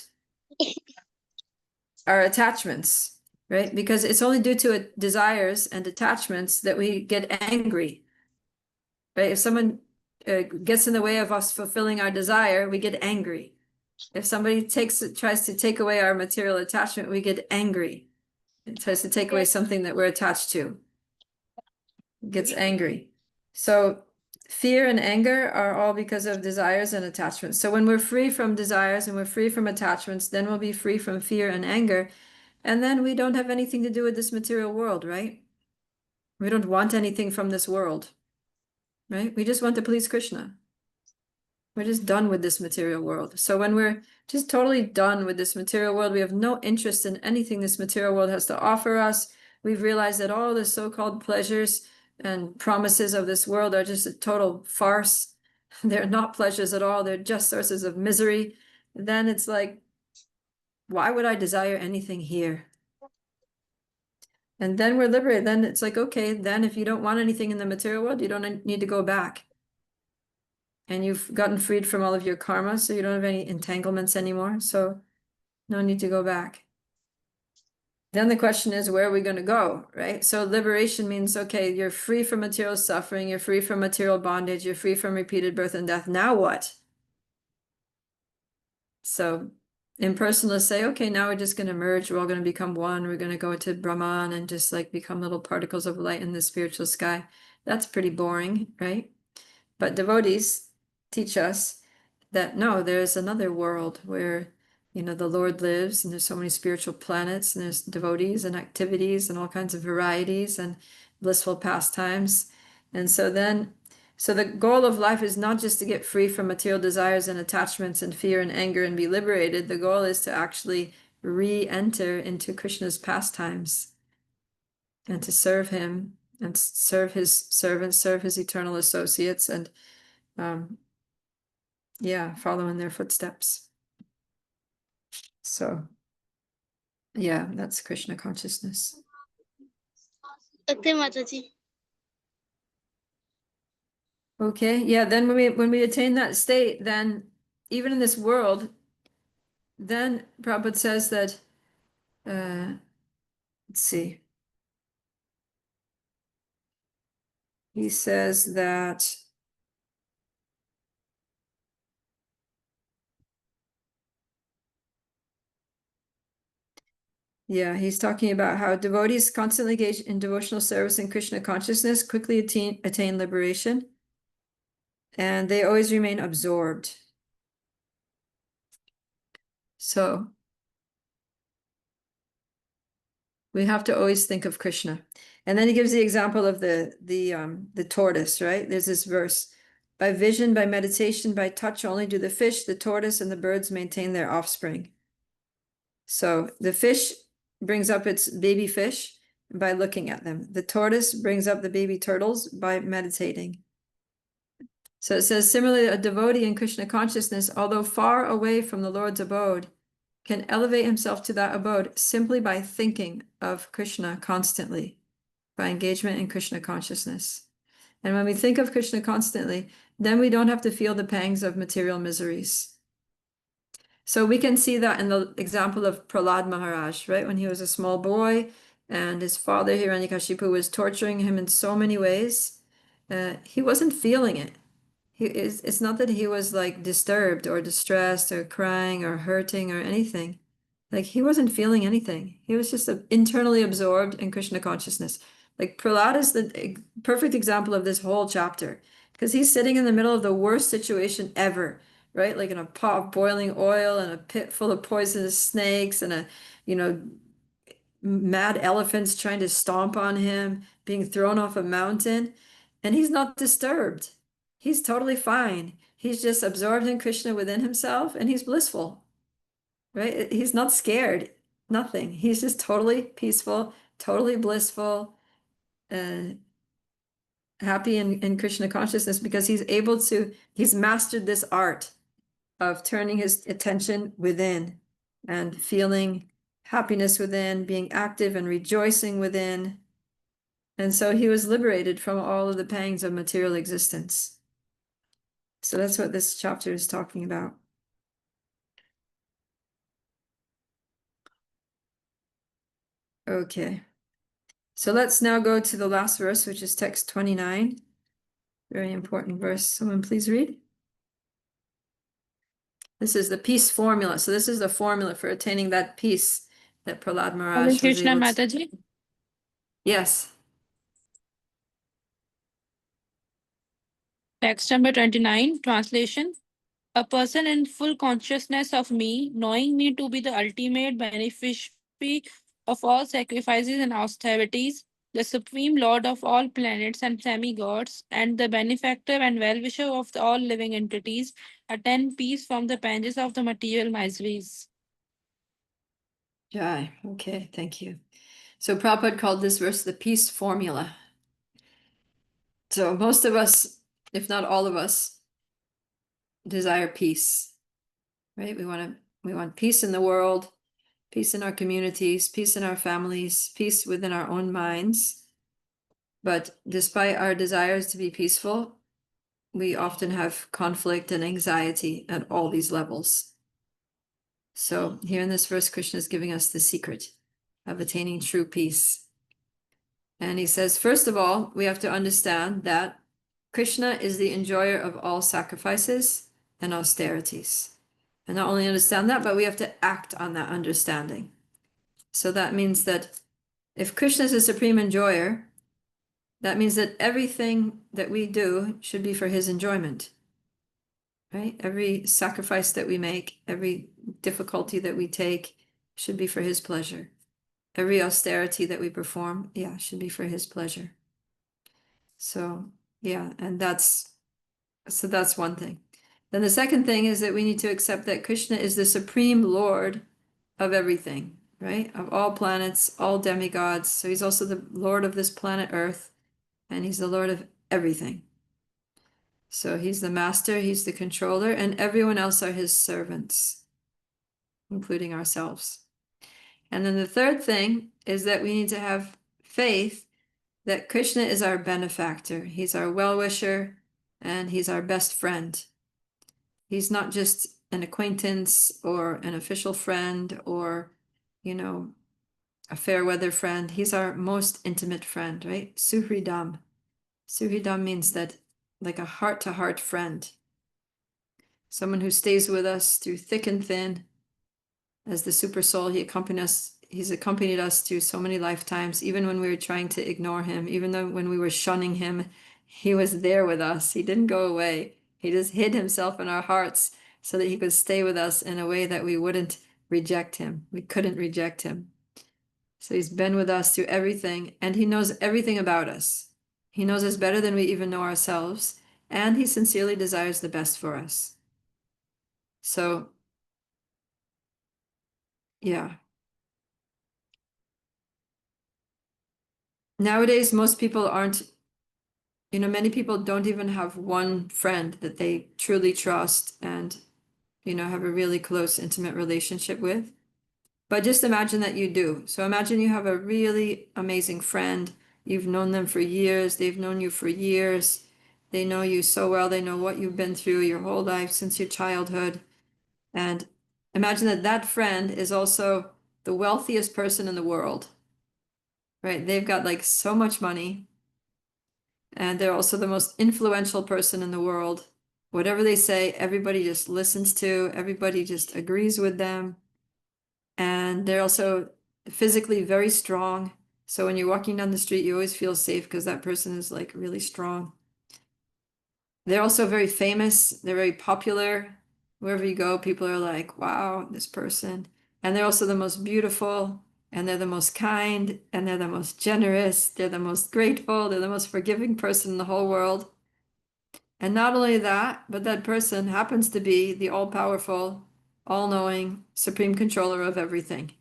our attachments, right? Because it's only due to desires and attachments that we get angry, right? If someone gets in the way of us fulfilling our desire, we get angry. If somebody tries to take away our material attachment, we get angry. It tries to take away something that we're attached to. It gets angry. So fear and anger are all because of desires and attachments. So when we're free from desires and we're free from attachments, then we'll be free from fear and anger. And then we don't have anything to do with this material world, right? We don't want anything from this world, right? We just want to please Krishna. We're just done with this material world. So when we're just totally done with this material world, we have no interest in anything this material world has to offer us. We've realized that all the so-called pleasures and promises of this world are just a total farce. They're not pleasures at all. They're just sources of misery. Then it's like, why would I desire anything here? And then we're liberated. Then it's like, okay, then if you don't want anything in the material world, you don't need to go back. And you've gotten freed from all of your karma, so you don't have any entanglements anymore. So no need to go back. Then the question is, where are we going to go, right? So liberation means, okay, you're free from material suffering, you're free from material bondage, you're free from repeated birth and death. Now what? So impersonalists say, okay, now we're just going to merge. We're all going to become one. We're going to go to Brahman and just like become little particles of light in the spiritual sky. That's pretty boring, right? But devotees teach us that no, there's another world where, you know, the Lord lives and there's so many spiritual planets and there's devotees and activities and all kinds of varieties and blissful pastimes. And so the goal of life is not just to get free from material desires and attachments and fear and anger and be liberated. The goal is to actually re-enter into Krishna's pastimes and to serve him and serve his servants, serve his eternal associates, and follow in their footsteps. So yeah, that's Krishna consciousness. Okay, Mataji. Okay, yeah, then when we attain that state, then even in this world, then Prabhupada says that let's see. He says that he's talking about how devotees constantly engage in devotional service in Krishna consciousness quickly attain liberation, and they always remain absorbed. So we have to always think of Krishna. And then he gives the example of the tortoise, right? There's this verse. By vision, by meditation, by touch only do the fish, the tortoise, and the birds maintain their offspring. So the fish brings up its baby fish by looking at them. The tortoise brings up the baby turtles by meditating. So it says, similarly, a devotee in Krishna consciousness, although far away from the Lord's abode, can elevate himself to that abode simply by thinking of Krishna constantly, by engagement in Krishna consciousness. And when we think of Krishna constantly, then we don't have to feel the pangs of material miseries. So we can see that in the example of Prahlad Maharaj, right? When he was a small boy and his father Hiranyakashipu was torturing him in so many ways, he wasn't feeling it. It's not that he was like disturbed or distressed or crying or hurting or anything. Like he wasn't feeling anything. He was just internally absorbed in Krishna consciousness. Like Prahlad is the perfect example of this whole chapter because he's sitting in the middle of the worst situation ever, right? Like in a pot of boiling oil and a pit full of poisonous snakes and mad elephants trying to stomp on him, being thrown off a mountain, and he's not disturbed. He's totally fine. He's just absorbed in Krishna within himself and he's blissful, right? He's not scared, nothing. He's just totally peaceful, totally blissful, happy in Krishna consciousness because he's mastered this art of turning his attention within and feeling happiness within, being active and rejoicing within. And so he was liberated from all of the pangs of material existence. So that's what this chapter is talking about. Okay. So let's now go to the last verse, which is text 29. Very important verse. Someone please read. This is the peace formula. So this is the formula for attaining that peace that Prahlad Hare Maharaj was Krishna able to. Mataji. Yes. Text number 29, translation. A person in full consciousness of me, knowing me to be the ultimate beneficiary of all sacrifices and austerities, the supreme lord of all planets and semi-gods, and the benefactor and well-wisher of all living entities, attain peace from the pangs of the material miseries. Jai. Okay, thank you. So Prabhupada called this verse the peace formula. So most of us, if not all of us, desire peace, right? We want peace in the world, peace in our communities, peace in our families, peace within our own minds. But despite our desires to be peaceful, we often have conflict and anxiety at all these levels. So here in this verse, Krishna is giving us the secret of attaining true peace. And he says, first of all, we have to understand that Krishna is the enjoyer of all sacrifices and austerities. And not only understand that, but we have to act on that understanding. So that means that if Krishna is the supreme enjoyer, that means that everything that we do should be for his enjoyment, right? Every sacrifice that we make, every difficulty that we take should be for his pleasure. Every austerity that we perform, should be for his pleasure. So, and that's one thing. Then the second thing is that we need to accept that Krishna is the supreme Lord of everything, right? Of all planets, all demigods. So he's also the Lord of this planet Earth, and he's the Lord of everything. So he's the master, he's the controller, and everyone else are his servants, including ourselves. And then the third thing is that we need to have faith that Krishna is our benefactor. He's our well-wisher, and he's our best friend. He's not just an acquaintance or an official friend or, a fair weather friend. He's our most intimate friend, right? Suhridam. Suhridam means that like a heart-to-heart friend. Someone who stays with us through thick and thin. As the super soul, he's accompanied us through so many lifetimes, even when we were trying to ignore him, even though when we were shunning him, he was there with us. He didn't go away. He just hid himself in our hearts so that he could stay with us in a way that we wouldn't reject him. We couldn't reject him. So he's been with us through everything, and he knows everything about us. He knows us better than we even know ourselves, and he sincerely desires the best for us. So, nowadays, most people aren't, many people don't even have one friend that they truly trust and, have a really close, intimate relationship with. But just imagine that you do. So imagine you have a really amazing friend. You've known them for years. They've known you for years. They know you so well. They know what you've been through your whole life since your childhood. And imagine that that friend is also the wealthiest person in the world, right? They've got like so much money, and they're also the most influential person in the world. Whatever they say, everybody just listens to, everybody just agrees with them. And they're also physically very strong. So when you're walking down the street, you always feel safe because that person is like really strong. They're also very famous. They're very popular. Wherever you go, people are like, wow, this person. And they're also the most beautiful, and they're the most kind, and they're the most generous. They're the most grateful. They're the most forgiving person in the whole world. And not only that, but that person happens to be the all-powerful, all-knowing, supreme controller of everything.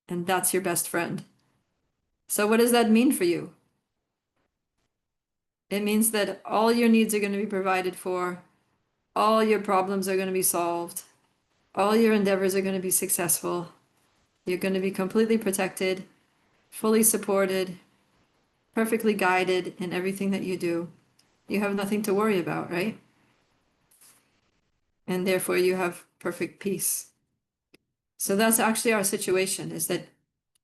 And that's your best friend. So what does that mean for you? It means that all your needs are going to be provided for, all your problems are going to be solved, all your endeavors are going to be successful. You're going to be completely protected, fully supported, perfectly guided in everything that you do. You have nothing to worry about, right? And therefore you have perfect peace. So that's actually our situation, is that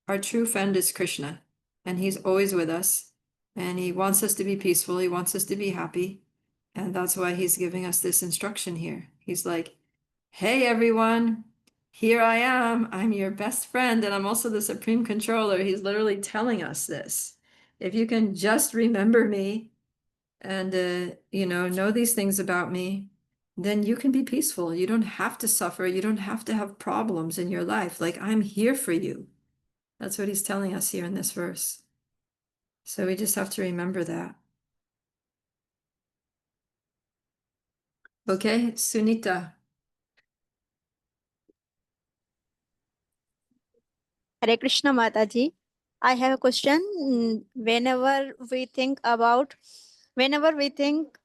our true friend is Krishna, and he's always with us, and he wants us to be peaceful. He wants us to be happy. And that's why he's giving us this instruction here. He's like, hey, everyone, here I am. I'm your best friend, and I'm also the supreme controller. He's literally telling us this. If you can just remember me and, know these things about me, then you can be peaceful. You don't have to suffer. You don't have to have problems in your life. Like, I'm here for you. That's what he's telling us here in this verse. So we just have to remember that. Okay, Sunita. Hare Krishna Mataji. I have a question. Whenever we think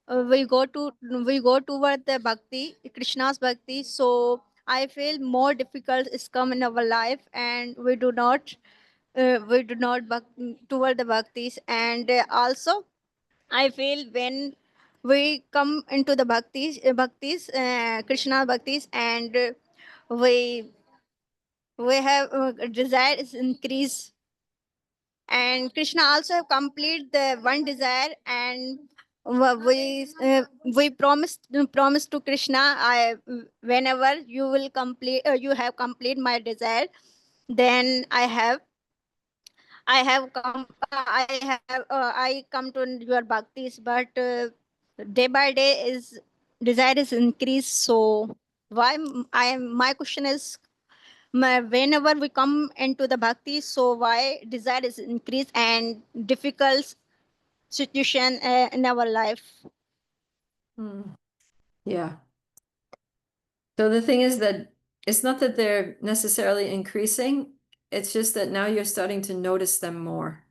we go toward the bhakti, Krishna's bhakti. So I feel more difficult is come in our life, and we do not toward the bhaktis, and also I feel when we come into the Krishna bhaktis, and we have desire is increase, and Krishna also complete the one desire, and we promise to Krishna, I whenever you will complete you have complete my desire, then I come to your bhaktis, but day by day is desire is increased. So why my question is, whenever we come into the bhakti, so why desire is increased and difficult situation in our life? Yeah. So the thing is that it's not that they're necessarily increasing, it's just that now you're starting to notice them more.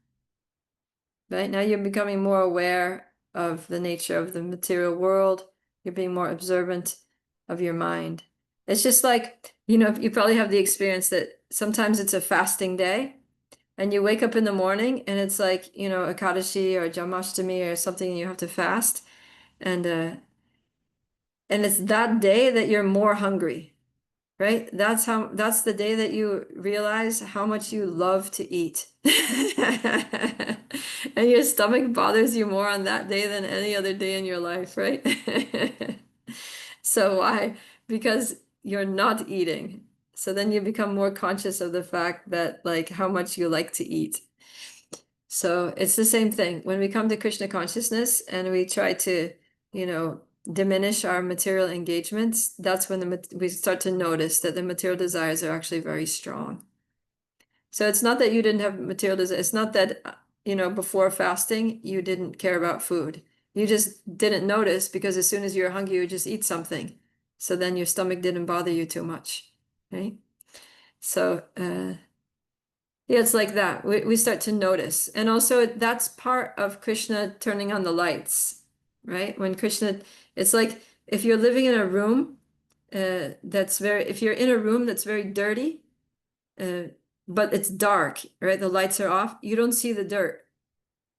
Right? Now you're becoming more aware of the nature of the material world. You're being more observant of your mind. It's just like, you probably have the experience that sometimes it's a fasting day and you wake up in the morning and it's like, Ekadashi or Jamashtami or something, and you have to fast. And it's that day that you're more hungry, right? That's the day that you realize how much you love to eat. And your stomach bothers you more on that day than any other day in your life, right? So why? Because you're not eating. So then you become more conscious of the fact that, like, how much you like to eat. So it's the same thing. When we come to Krishna consciousness and we try to, diminish our material engagements, that's when we start to notice that the material desires are actually very strong. So it's not that you didn't have material desires. It's not that, before fasting, you didn't care about food. You just didn't notice because as soon as you're hungry, you just eat something. So then your stomach didn't bother you too much, right? So, yeah, it's like that. We start to notice. And also that's part of Krishna turning on the lights, right? When Krishna, it's like if you're living in a room if you're in a room that's very dirty, but it's dark, right? The lights are off. You don't see the dirt,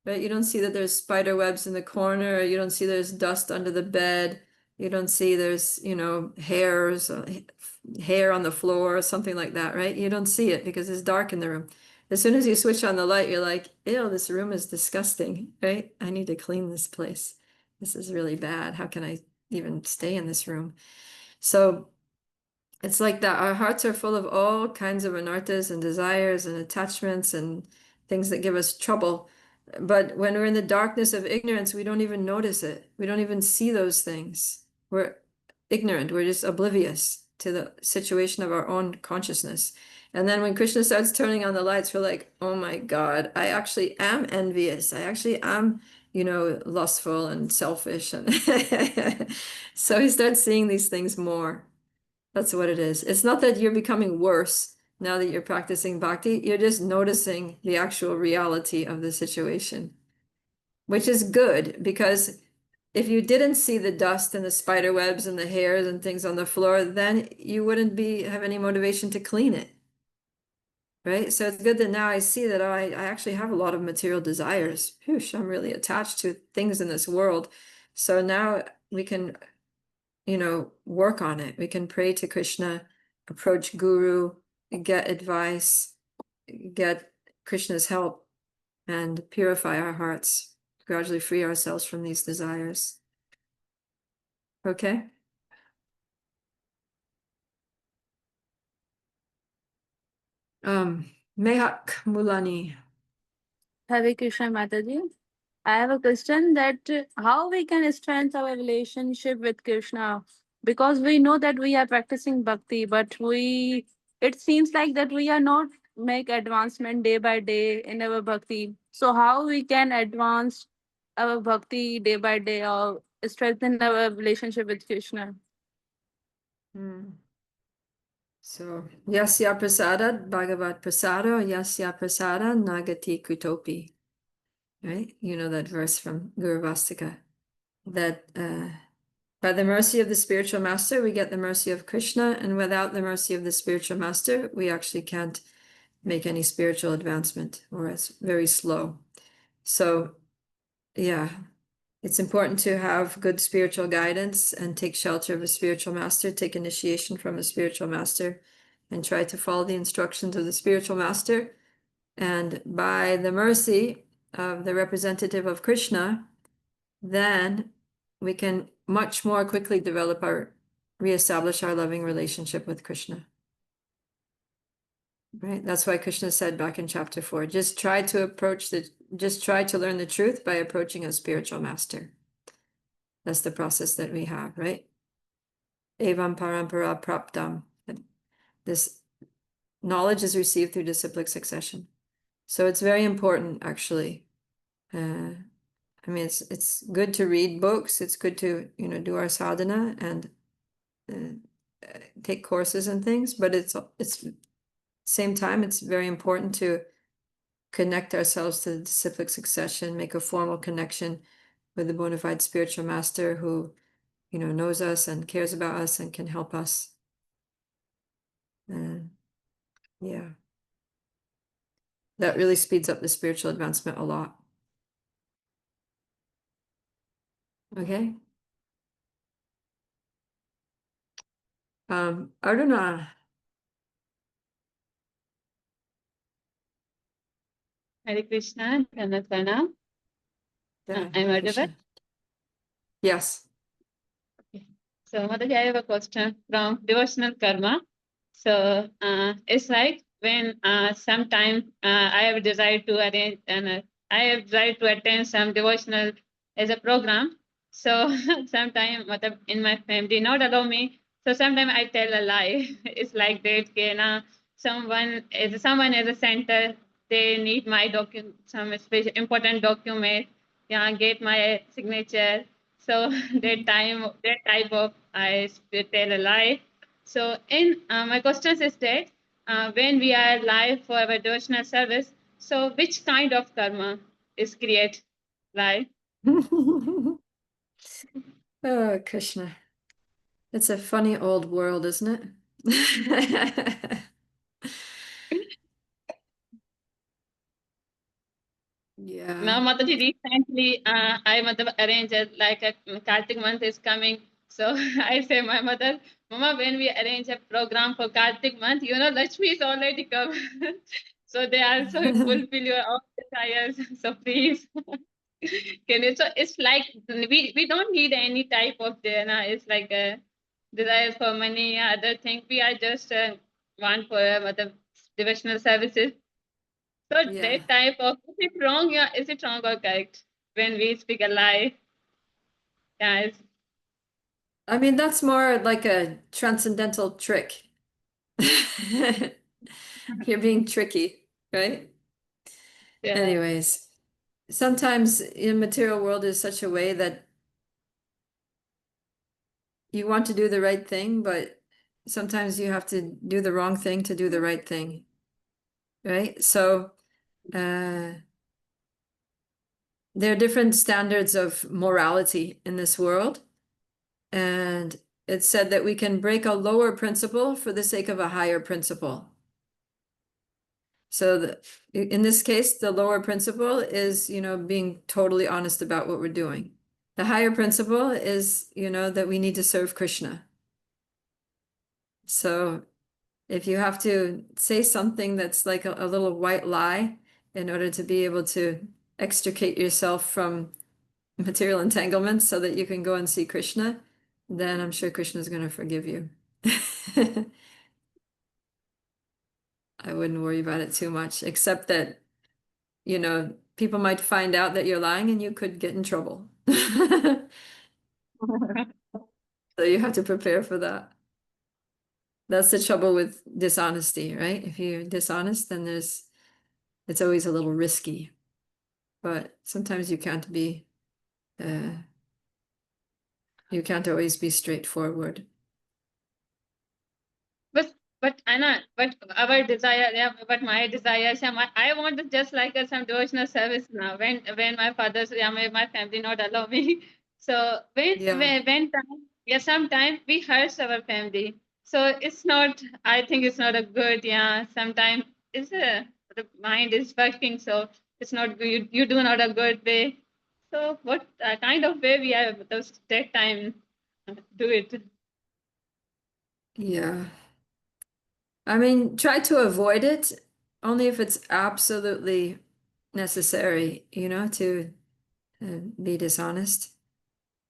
right? You don't see that there's spider webs in the corner. You don't see there's dust under the bed. You don't see there's, hairs, hair on the floor or something like that, right? You don't see it because it's dark in the room. As soon as you switch on the light, you're like, ew, this room is disgusting, right? I need to clean this place. This is really bad. How can I even stay in this room? So it's like that. Our hearts are full of all kinds of anarthas and desires and attachments and things that give us trouble. But when we're in the darkness of ignorance, we don't even notice it. We don't even see those things. We're ignorant. We're just oblivious to the situation of our own consciousness. And then when Krishna starts turning on the lights, we're like, oh my God, I actually am envious. I actually am, lustful and selfish. And so he starts seeing these things more. That's what it is. It's not that you're becoming worse now that you're practicing bhakti. You're just noticing the actual reality of the situation, which is good, because if you didn't see the dust and the spider webs and the hairs and things on the floor, then you wouldn't have any motivation to clean it. Right? So it's good that now I see that I actually have a lot of material desires. Whoosh, I'm really attached to things in this world. So now we can work on it. We can pray to Krishna, approach Guru, get advice, get Krishna's help, and purify our hearts, gradually free ourselves from these desires. Okay? Mehak Mulani. Hare Krishna Mataji. I have a question that how we can strengthen our relationship with Krishna, because we know that we are practicing bhakti, but it seems like that we are not make advancement day by day in our bhakti. So how we can advance our bhakti day by day or strengthen our relationship with Krishna? So, Yasya Prasada, Bhagavat Prasada, Yasya Prasada, Nagati Kutopi. Right? You know that verse from Guru Vastika. That by the mercy of the spiritual master, we get the mercy of Krishna, and without the mercy of the spiritual master, we actually can't make any spiritual advancement, or it's very slow. So, yeah, it's important to have good spiritual guidance and take shelter of a spiritual master, take initiation from a spiritual master, and try to follow the instructions of the spiritual master. And by the mercy of the representative of Krishna, then we can much more quickly reestablish our loving relationship with Krishna. Right? That's why Krishna said back in chapter 4, just try to learn the truth by approaching a spiritual master. That's the process that we have, right? Evam parampara praptam. This knowledge is received through disciplic succession. So it's very important, actually. It's good to read books. It's good to, do our sadhana and take courses and things, but it's same time, it's very important to connect ourselves to the disciplic succession, make a formal connection with the bona fide spiritual master who, knows us and cares about us and can help us. Yeah. That really speeds up the spiritual advancement a lot. Okay. Aruna. Hare Krishna, Pranatana. Yeah, I'm audible? Krishna. Yes. Okay. So, Mataji, I have a question from devotional karma. So, it's like when sometime I have desired to arrange and I have tried to attend some devotional as a program. So, sometime in my family not allow me. So, sometimes I tell a lie. It's like that, okay, now someone as a center, they need my some special important document, yeah, get my signature. So that type of I tell a lie. So in my question is that when we are live for our devotional service, so which kind of karma is create live? Oh, Krishna. It's a funny old world, isn't it? Yeah. Now, Mataji, recently I arranged like a Kartik month is coming. So I say my mother, Mama, when we arrange a program for Kartik month, Lakshmi is already come. So they also fulfill your all desires. So please. Can you, so it's like we don't need any type of it's like a desire for money, other thing. We are just want for devotional services. So Yeah. that type of, is it wrong? Yeah, is it wrong or correct when we speak a lie? Yeah, I mean, that's more like a transcendental trick. You're being tricky, right? yeah. Anyways, sometimes in material world is such a way that you want to do the right thing, but sometimes you have to do the wrong thing to do the right thing, right? So there are different standards of morality in this world, and it's said that we can break a lower principle for the sake of a higher principle. So in this case, the lower principle is, being totally honest about what we're doing. The higher principle is, that we need to serve Krishna. So if you have to say something that's like a little white lie in order to be able to extricate yourself from material entanglements so that you can go and see Krishna, then I'm sure Krishna's going to forgive you. I wouldn't worry about it too much, except that, people might find out that you're lying and you could get in trouble. So you have to prepare for that. That's the trouble with dishonesty, right? If you're dishonest, then it's always a little risky. But sometimes you can't always be straightforward. But Anna, but our desire, yeah, but my desire, I want to just like some devotional service now. When my father's, my family not allow me. So when time, yeah, sometimes we hurt our family. So it's not. I think it's not a good. Yeah, sometimes it's the mind is working, so it's not good. You do not a good way. So what kind of way we are that time do it? Yeah. I mean, try to avoid it only if it's absolutely necessary, to be dishonest.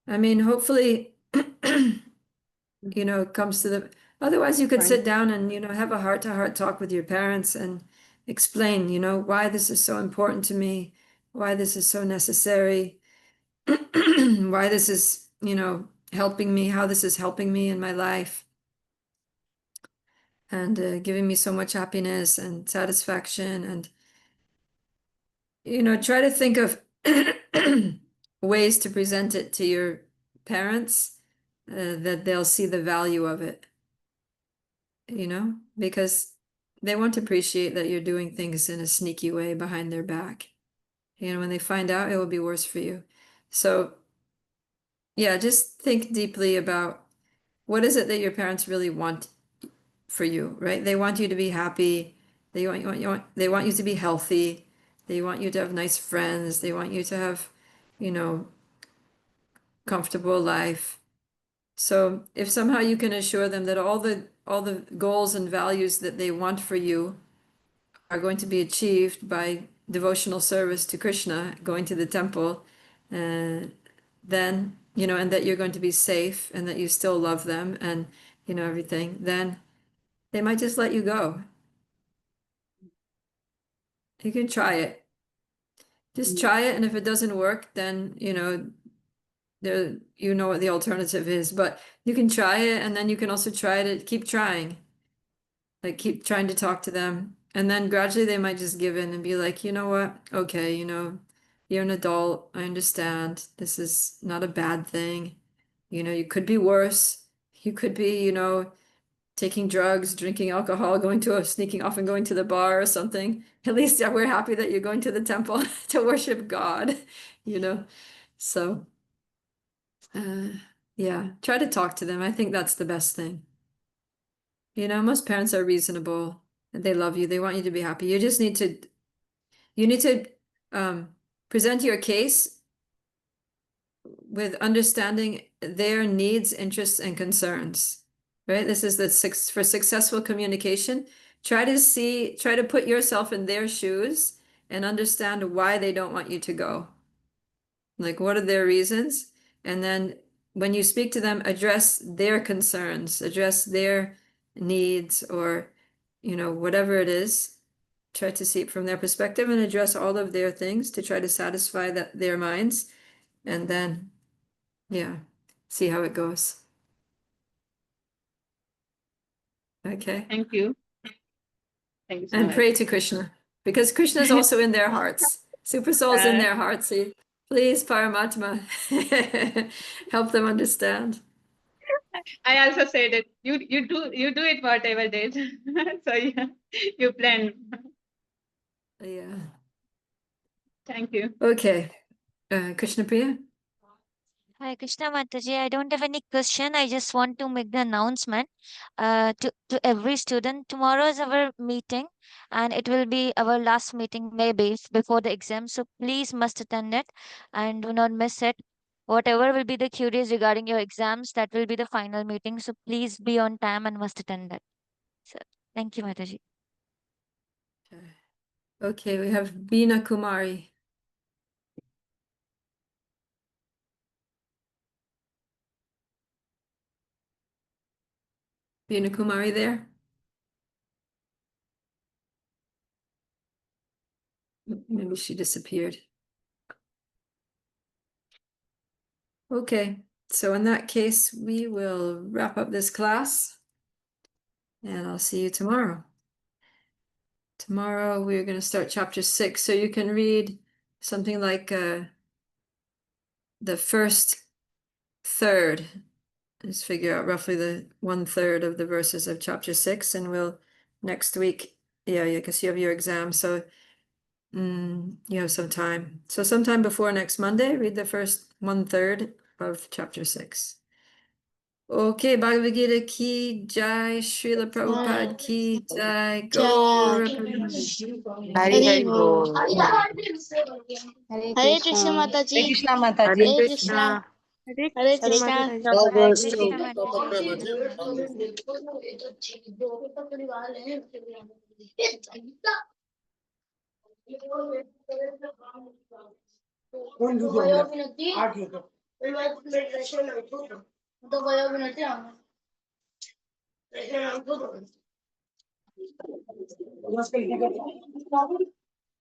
I mean, hopefully, it comes to the, otherwise you could sit down and, have a heart-to-heart talk with your parents and explain, why this is so important to me, why this is so necessary, why this is, helping me, how this is helping me in my life. And giving me so much happiness and satisfaction, and try to think of ways to present it to your parents that they'll see the value of it, because they won't appreciate that you're doing things in a sneaky way behind their back. When they find out, it will be worse for you. So yeah, just think deeply about what is it that your parents really want for you, right? They want you to be happy. They they want you to be healthy. They want you to have nice friends. They want you to have, comfortable life. So if somehow you can assure them that all the goals and values that they want for you are going to be achieved by devotional service to Krishna, going to the temple, then, and that you're going to be safe and that you still love them and, everything, then they might just let you go. You can try it. Just try it, and if it doesn't work, then you know what the alternative is. But you can try it, and then you can also try to keep trying. Like keep trying to talk to them. And then gradually they might just give in and be like, you know what? Okay, you're an adult. I understand. This is not a bad thing. You could be worse. You could be, taking drugs, drinking alcohol, sneaking off and going to the bar or something. At least we're happy that you're going to the temple to worship God, So, yeah, try to talk to them. I think that's the best thing. Most parents are reasonable. They love you. They want you to be happy. You need to present your case with understanding their needs, interests, and concerns, right? This is for successful communication. Try to put yourself in their shoes and understand why they don't want you to go. Like, what are their reasons? And then when you speak to them, address their concerns, address their needs, or, whatever it is. Try to see it from their perspective and address all of their things to try to satisfy their minds. And then, yeah, see how it goes. Okay. Thank you. Thank you so And much. pray to Krishna, because Krishna is also in their hearts. Super Soul's in their hearts. So please, Paramatma, help them understand. I also said it. You do it whatever days. So yeah, you plan. Yeah. Thank you. Okay. Krishna Priya? Hi, Krishna Mataji. I don't have any question. I just want to make the announcement to every student. Tomorrow is our meeting, and it will be our last meeting, maybe before the exam. So please must attend it and do not miss it. Whatever will be the queries regarding your exams, that will be the final meeting. So please be on time and must attend that. So thank you, Mataji. Okay, we have Veena Kumari. Veena Kumari there? Maybe she disappeared. Okay, so in that case, we will wrap up this class, and I'll see you tomorrow. Tomorrow, we're going to start chapter 6, so you can read something like the first third. Just figure out roughly the 1/3 of the verses of chapter 6, and we'll next week, yeah, because you have your exam, so you have some time. So sometime before next Monday, read the first 1/3 of chapter 6. Okay, Bhagavad Gita ki jai, Srila Prabhupada ki jai, Gaura Hari Hari Bol. Bol. Hare Hare Krishna Krishna. Mataji. Hare Krishna Hare Hare Mataji. Krishna. Krishna. Hare Krishna. Hare Prabhupada. Krishna Mataji. Jai Guru. Namaste.